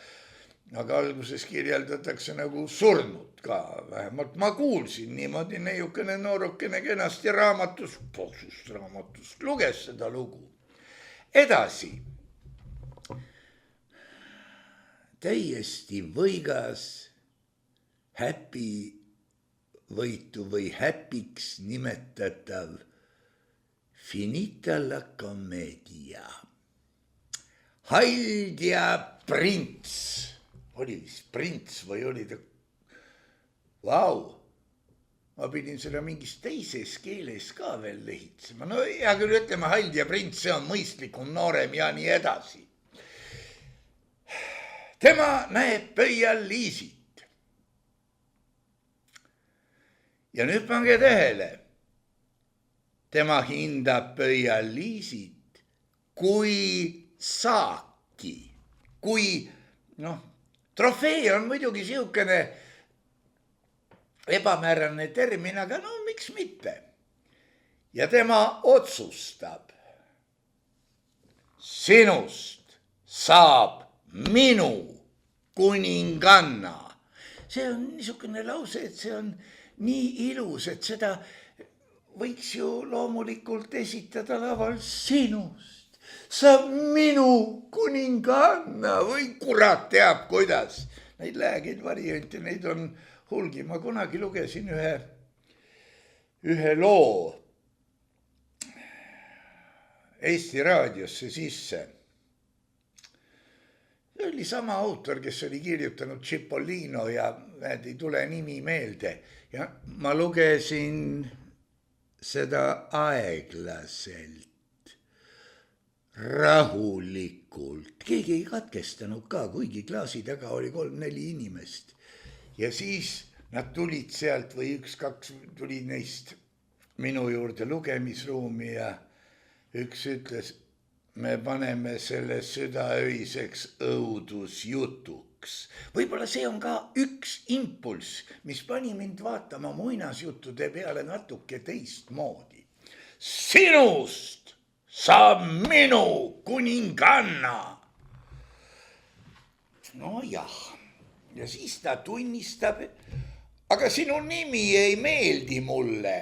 alguses kirjeldatakse nagu surnud ka. Vähemalt ma kuulsin niimoodi, neiukene noorukene kenasti raamatust luges seda lugu. Edasi. Täiesti võigas häpi võitu või häpiks nimetatav finita la commedia. Haldja prints. Oli vist prints või oli ta? Vau. Ma pidin seda mingis teises keeles ka veel lehitsema. No hea küll, ütleme Haldja prints, see on mõistlikum, noorem ja nii edasi. Tema näeb pöial Liisit. Ja nüüd pange tähele. Tema hindab pöial Liisit kui saaki. Kui, trofee on muidugi siukene ebamäärane termin, aga miks mitte. Ja tema otsustab. Sinust saab minu kuninganna. See on niisugune lause, et see on nii ilus, et seda võiks ju loomulikult esitada laval. Sinust saab minu kuninganna või kurat teab kuidas. Neid läägeid variante, neid on hulgi. Ma kunagi lugesin ühe loo Eesti raadiosse sisse. See oli sama autor, kes oli kirjutanud Cipollino ja ei tule nimi meelde. Ja ma lugesin seda aeglaselt, rahulikult. Keegi ei katkestanud ka, kuigi klaasi taga oli 3-4 inimest. Ja siis nad tulid sealt või 1-2 tuli neist minu juurde lugemisruumi ja üks ütles, me paneme selle südaöiseks õudusjutuks. Võib-olla see on ka üks impulss, mis pani mind vaatama muinasjuttude peale natuke teistmoodi. Sinust saab minu kuninganna. No jah, ja siis ta tunnistab, aga sinu nimi ei meeldi mulle.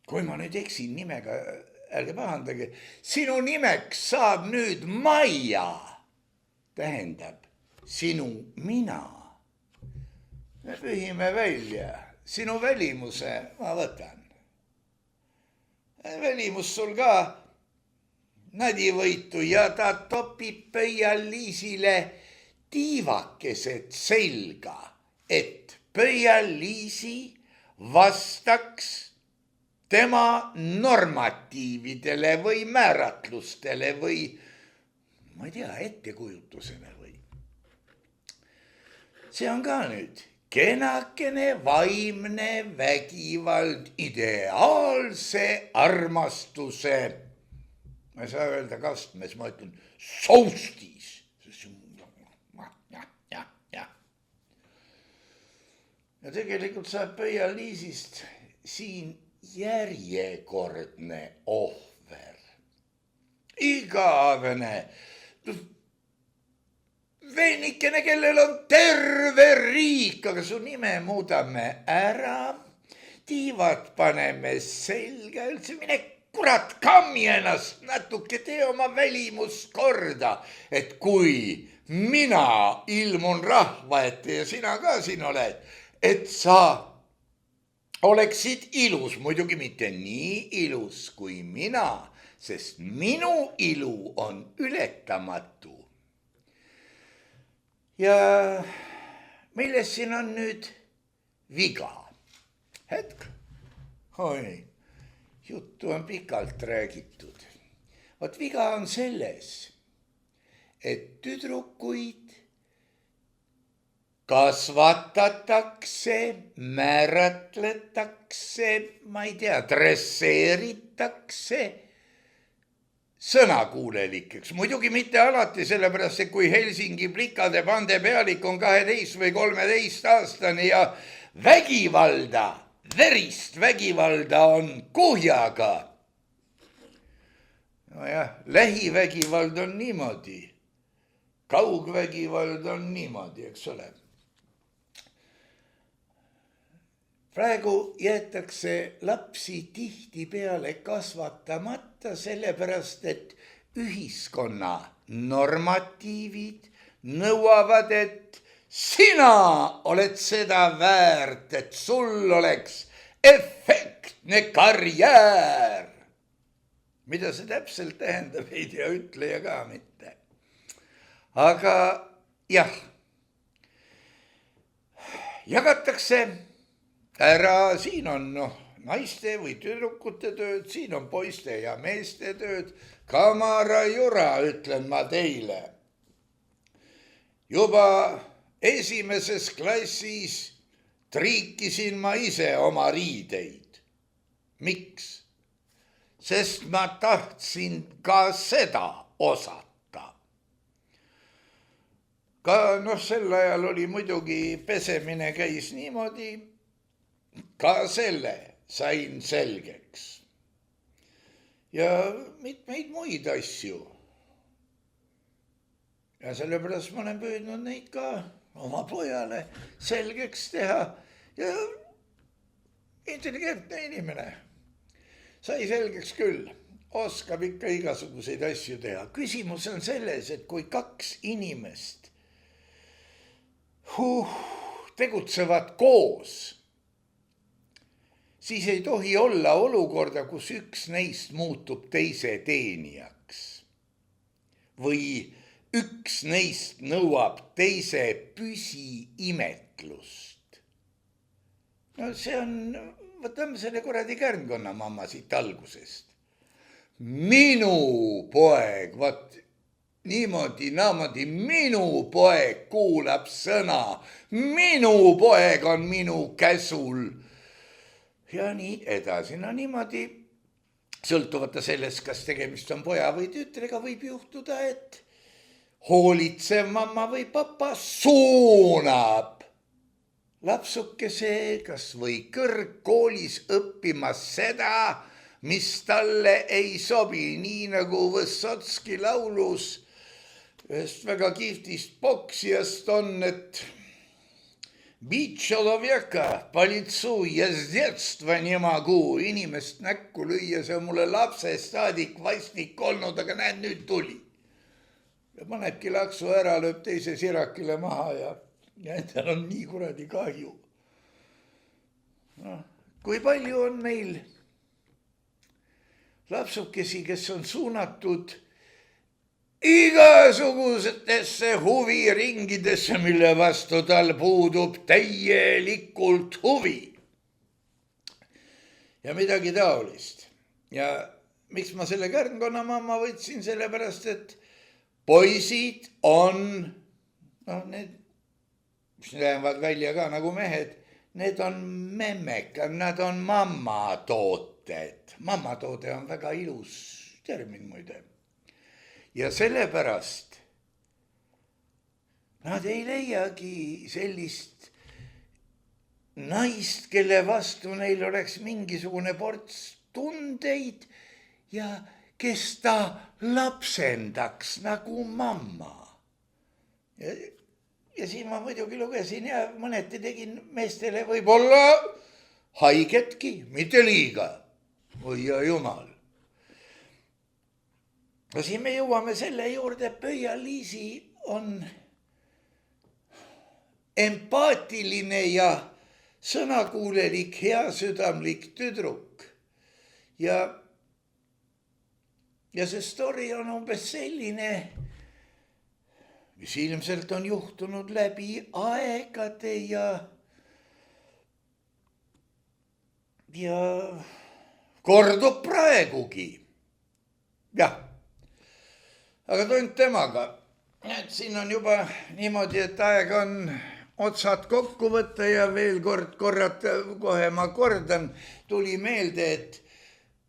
Kui ma nüüd eksin nimega, ärge pahandage, sinu nimeks saab nüüd Maia. Tähendab, sinu mina. Me pühime välja, sinu välimuse ma võtan. Välimus sul ka nadivõitu ja ta topib pöial Liisile tiivakesed selga, et pöial Liisi vastaks tema normatiividele või määratlustele või, ma ei tea, ettekujutusele või. See on ka nüüd kenakene vaimne vägivald ideaalse armastuse, ma ei saa öelda kastmes, ma ütlen soustis. Ja tegelikult saab pöial Liisist siin järjekordne ohver. Igavene veenikene, kellel on terve riik, aga su nime muudame ära, tiivad paneme selga, üldse mine kurat kammi ennast natuke, tee oma välimust korda, et kui mina ilmun rahva ette ja sina ka siin oled, et sa oleksid ilus, muidugi mitte nii ilus kui mina, sest minu ilu on ületamatu. Ja milles siin on nüüd viga? Hetk, juttu on pikalt räägitud. Vot viga on selles, et tüdrukuid kasvatatakse, määratletakse, ma ei tea, dresseeritakse sõnakuulelikeks. Muidugi mitte alati, sellepärast, et kui Helsingi plikade pande pealik on 12 või 13 aastani ja vägivalda, verist vägivalda on kuhjaga. Nojah, lähivägivald on niimoodi, kaugvägivald on niimoodi, eks ole. Praegu jäetakse lapsi tihtipeale kasvatamata, sellepärast, et ühiskonna normatiivid nõuavad, et sina oled seda väärt, et sul oleks efektne karjäär. mida see täpselt tähendab, ei tea ütleja ka mitte. Aga jah, jagatakse ära, siin on naiste või tüdrukute tööd, siin on poiste ja meeste tööd, kamara jura, ütlen ma teile. Juba esimeses klassis triikisin ma ise oma riideid. Miks? Sest ma tahtsin ka seda osata. Ka sel ajal oli muidugi pesemine käis niimoodi, ka selle sain selgeks. Ja mitmeid muid asju. Ja sellepärast ma olen püüdnud neid ka oma pojale selgeks teha ja intelligentne inimene sai selgeks küll, oskab ikka igasuguseid asju teha. Küsimus on selles, et kui kaks inimest tegutsevad koos, siis ei tohi olla olukorda, kus üks neist muutub teise teenijaks või üks neist nõuab teise püsiimetlust. See on, võtame selle kuradi kärnkonna mamma siit algusest. Minu poeg, vaat niimoodi, minu poeg kuulab sõna, minu poeg on minu käsul. Ja nii edasi, niimoodi, sõltuvata sellest, kas tegemist on poja või tütrega, võib juhtuda, et hoolitsev mamma või papa suunab lapsukese kas või kõrgkoolis õppima seda, mis talle ei sobi, nii nagu Võssotski laulus ühest väga kihvtist poksijast on, et бить человека по лицу я с детства не могу, inimest näkku lüüa, see on mulle lapsest saadik vastik olnud, aga näed, nüüd tuli. Ja panebki laksu ära, lööb teise sirakile maha ja endal on nii kuradi kahju. Kui palju on meil lapsukesi, kes on suunatud igasugustesse huviringidesse, mille vastu tal puudub täielikult huvi. Ja midagi taolist. Ja miks ma selle kärnkonna mamma võtsin, sellepärast, et poisid on, need, mis näevad välja ka nagu mehed, need on memmekad, nad on mammatooted. Mammatoode on väga ilus termin muide. Ja sellepärast nad ei leiagi sellist naist, kelle vastu neil oleks mingisugune ports tundeid ja kes ta lapsendaks nagu mamma. Ja siin ma muidugi lugesin ja mõneti tegin meestele võib-olla haigetki, mitte liiga. Oi ja jumal. No siin me jõuame selle juurde, et Pöia-Liisi on empaatiline ja sõnakuulelik, heasüdamlik tüdruk. Ja see story on umbes selline, mis ilmselt on juhtunud läbi aegade ja kordub praegugi. Jah, aga tund temaga. Siin on juba niimoodi, et aeg on otsad kokku võtta ja veel korrata, kohe ma kordan, tuli meelde, et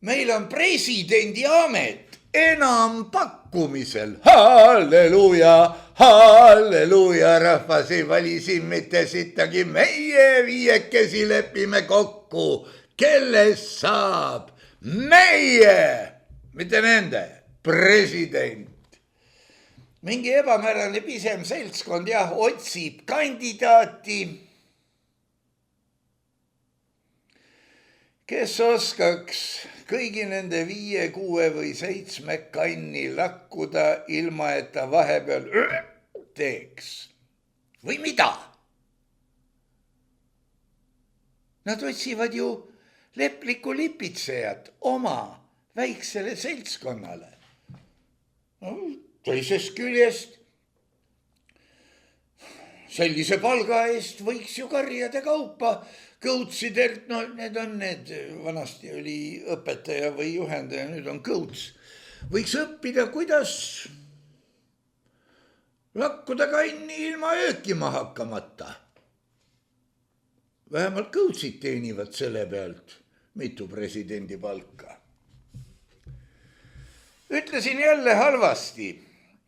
meil on presidendi amet enampakkumisel. Halleluuja, halleluuja, rahvas ei vali siin mitte sittagi. Meie viiekesi lepime kokku, kellest saab meie, mitte nende, president. Mingi ebamäärane pisem seltskond otsib kandidaati, kes oskaks kõigi nende 5, 6 või 7 kanni lakkuda, ilma et ta vahepeal teeks. Või mida? Nad otsivad ju leplikku lipitsejat oma väiksele seltskonnale. No, teisest küljest sellise palga eest võiks ju karjade kaupa kõutsidelt, no need on need, vanasti oli õpetaja või juhendaja, nüüd on kõuts. Võiks õppida, kuidas lakkuda kanni ilma öökima hakkamata. Vähemalt kõutsid teenivad selle pealt mitu presidendi palka. Ütlesin jälle halvasti,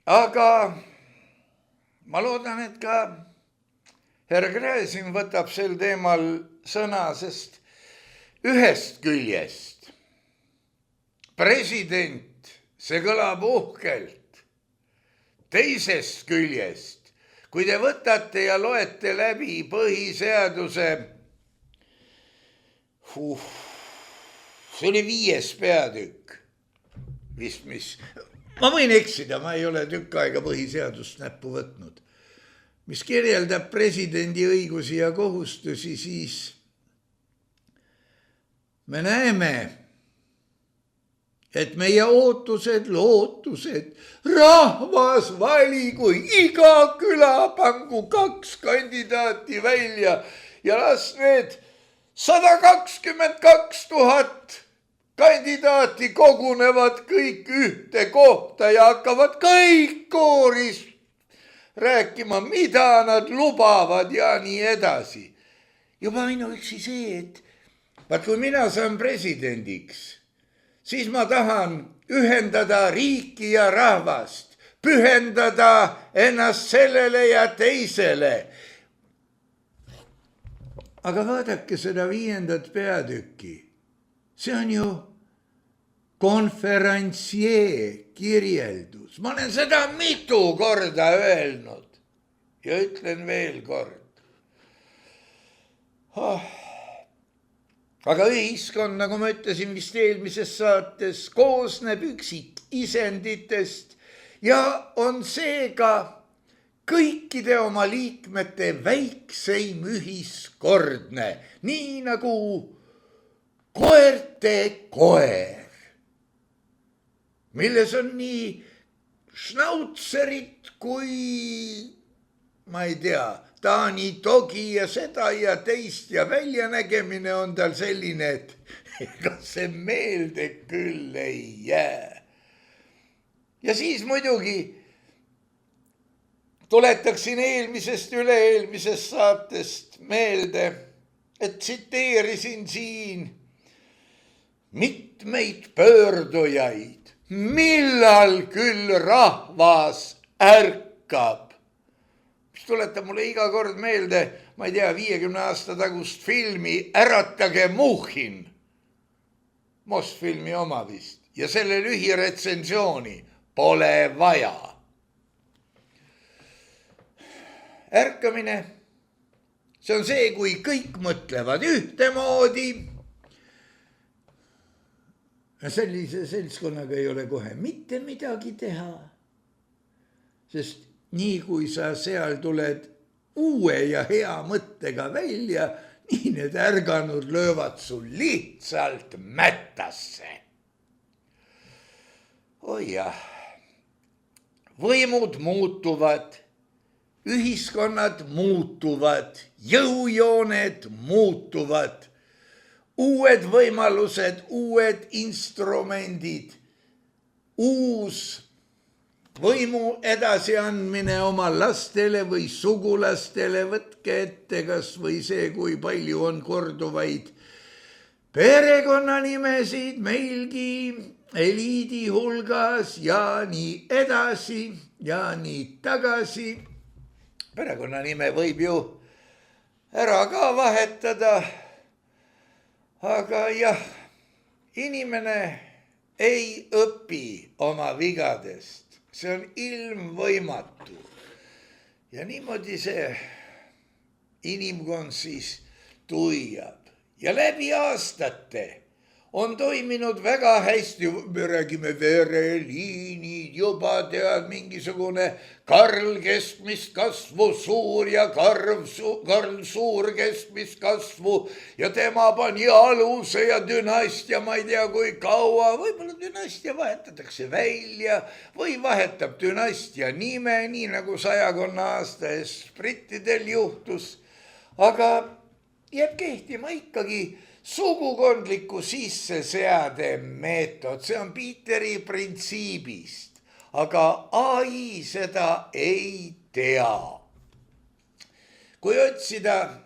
aga ma loodan, et ka härra Gräzin võtab sel teemal sõna, sest ühest küljest president, see kõlab uhkelt. Teisest küljest, kui te võtate ja loete läbi põhiseaduse, see oli 5. peatükk, vist mis, ma võin eksida, ma ei ole tükk aega põhiseadust näppu võtnud, mis kirjeldab presidendi õigusi ja kohustusi, siis me näeme, et meie ootused, lootused, rahvas valigu, iga küla pangu 2 kandidaati välja ja las need 122 000 kandidaati kogunevad kõik ühte kohta ja hakkavad kõik kooris rääkima, mida nad lubavad ja nii edasi. Juba ainuüksi see, et vaat kui mina saan presidendiks, siis ma tahan ühendada riiki ja rahvast, pühendada ennast sellele ja teisele. Aga vaadake seda 5. peatükki. See on ju konferentsjee kirjeldus. Ma olen seda mitu korda öelnud ja ütlen veel kord. Aga ühiskond, nagu ma ütlesin vist eelmises saates, koosneb üksikisenditest ja on seega kõikide oma liikmete väikseim ühiskordne, nii nagu koerte koer, milles on nii schnautserit kui, ma ei tea, Taani togi ja seda ja teist ja väljanägemine on tal selline, et ega see meelde küll ei jää. Ja siis muidugi tuletaksin eelmisest üle-eelmisest saatest meelde, et tsiteerisin siin mitmeid pöördujaid, millal küll rahvas ärkab. Mis tuletab mulle iga kord meelde, ma ei tea, 50 aasta tagust filmi Äratage Muhhin, Mosfilmi oma vist, ja selle lühiretsensiooni pole vaja. Ärkamine, see on see, kui kõik mõtlevad ühtemoodi. Sellise seltskonnaga ei ole kohe mitte midagi teha, sest nii kui sa seal tuled uue ja hea mõttega välja, nii need ärganud löövad sul lihtsalt mättasse. Oi jah, võimud muutuvad, ühiskonnad muutuvad, jõujooned muutuvad, uued võimalused, uued instrumendid, uus võimu edasiandmine oma lastele või sugulastele, võtke ette kas või see, kui palju on korduvaid perekonnanimesid meilgi eliidi hulgas ja nii edasi ja nii tagasi. Perekonnanime võib ju ära ka vahetada, aga jah, inimene ei õpi oma vigadest, see on ilmvõimatu. Ja niimoodi see inimkond siis tuiab ja läbi aastate on toiminud väga hästi, me räägime vereliinid juba tead, mingisugune Karl keskmist kasvu suur ja Karl suur keskmist kasvu ja tema pani aluse ja dünastia, ma ei tea kui kaua, võib-olla dünastia vahetatakse välja või vahetab dünastia nime, nii nagu 100 aasta eest brittidel juhtus, aga jääb kehtima ikkagi sugukondliku sisseseade meetod, see on Peteri printsiibist, aga ai seda ei tea. Kui otsida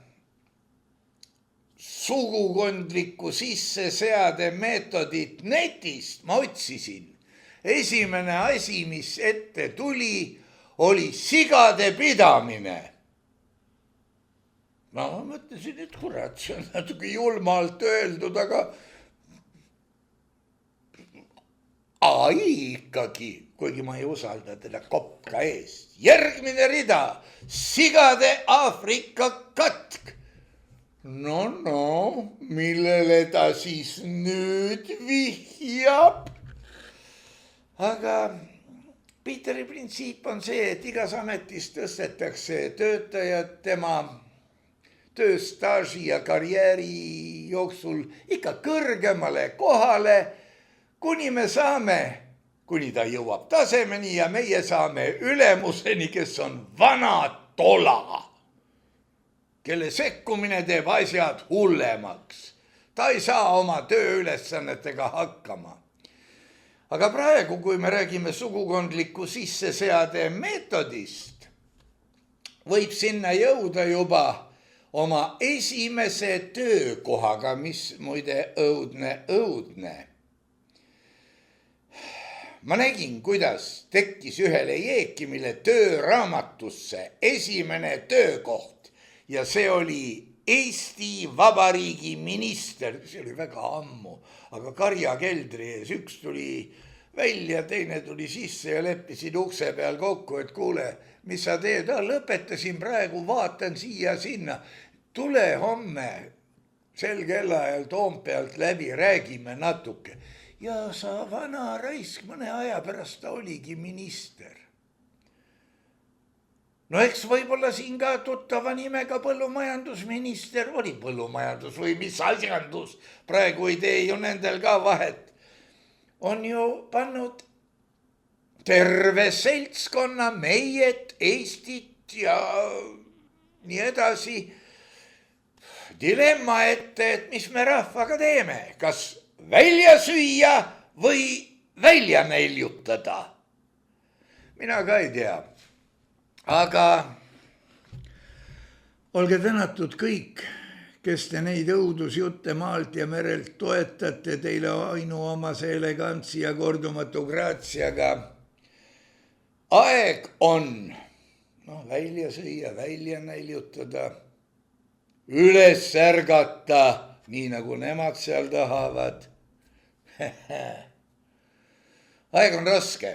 sugukondliku sisseseade meetodit netist, ma otsisin, esimene asi, mis ette tuli, oli sigade pidamine. No ma mõtlesin, et kurat, see on natuke julmalt öeldud, aga ikkagi, kuigi ma ei usalda teda kopka eest. Järgmine rida, sigade Aafrika katk. No, millele ta siis nüüd vihjab? Aga Peteri printsiip on see, et igas ametis tõstetakse töötajad tema tööstaaži ja karjääri jooksul ikka kõrgemale kohale, kuni ta jõuab tasemeni ja meie saame ülemuseni, kes on vana tola, kelle sekkumine teeb asjad hullemaks. Ta ei saa oma tööülesannetega hakkama. Aga praegu, kui me räägime sugukondliku sisseseade meetodist, võib sinna jõuda juba oma esimese töökohaga, mis muide õudne. Ma nägin, kuidas tekkis ühele Jeekimile tööraamatusse esimene töökoht ja see oli Eesti Vabariigi minister, see oli väga ammu, aga karjakeldri ees, üks tuli välja, teine tuli sisse ja leppisid ukse peal kokku, et kuule, mis sa teed? Lõpetasin praegu, vaatan siia-sinna. Tule homme sel kellaajal Toompealt läbi, räägime natuke. Ja sa vana raisk, mõne aja pärast ta oligi minister. No eks võib-olla siin ka tuttava nimega põllumajandusminister oli põllumajandus või mis asjandus. Praegu ei tee ju nendel ka vahet. On ju pannud terve seltskonna meiet, Eestit ja nii edasi dilemma ette, et mis me rahvaga teeme, kas välja süüa või välja neiljutada. Mina ka ei tea, aga olge tänatud kõik, kes te neid õudusjutte maalt ja merelt toetate teile ainuomase elegantsi ja kordumatu graatsiaga. Aeg on välja süüa, välja näiljutada, üles ärgata, nii nagu nemad seal tahavad. Aeg on raske.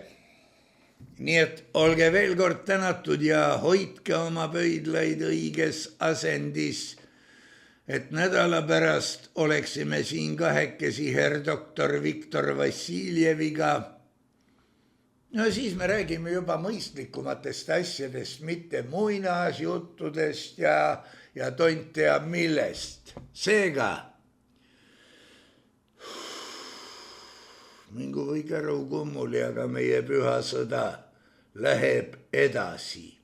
Nii et olge veel kord tänatud ja hoidke oma pöidlaid õiges asendis, et nädala pärast oleksime siin kahekesi herr doktor Viktor Vassiljeviga. No siis me räägime juba mõistlikumatest asjadest, mitte muinasjuttudest ja tont teab millest. Seega, mingu või käru kummuli, aga meie püha sõda läheb edasi.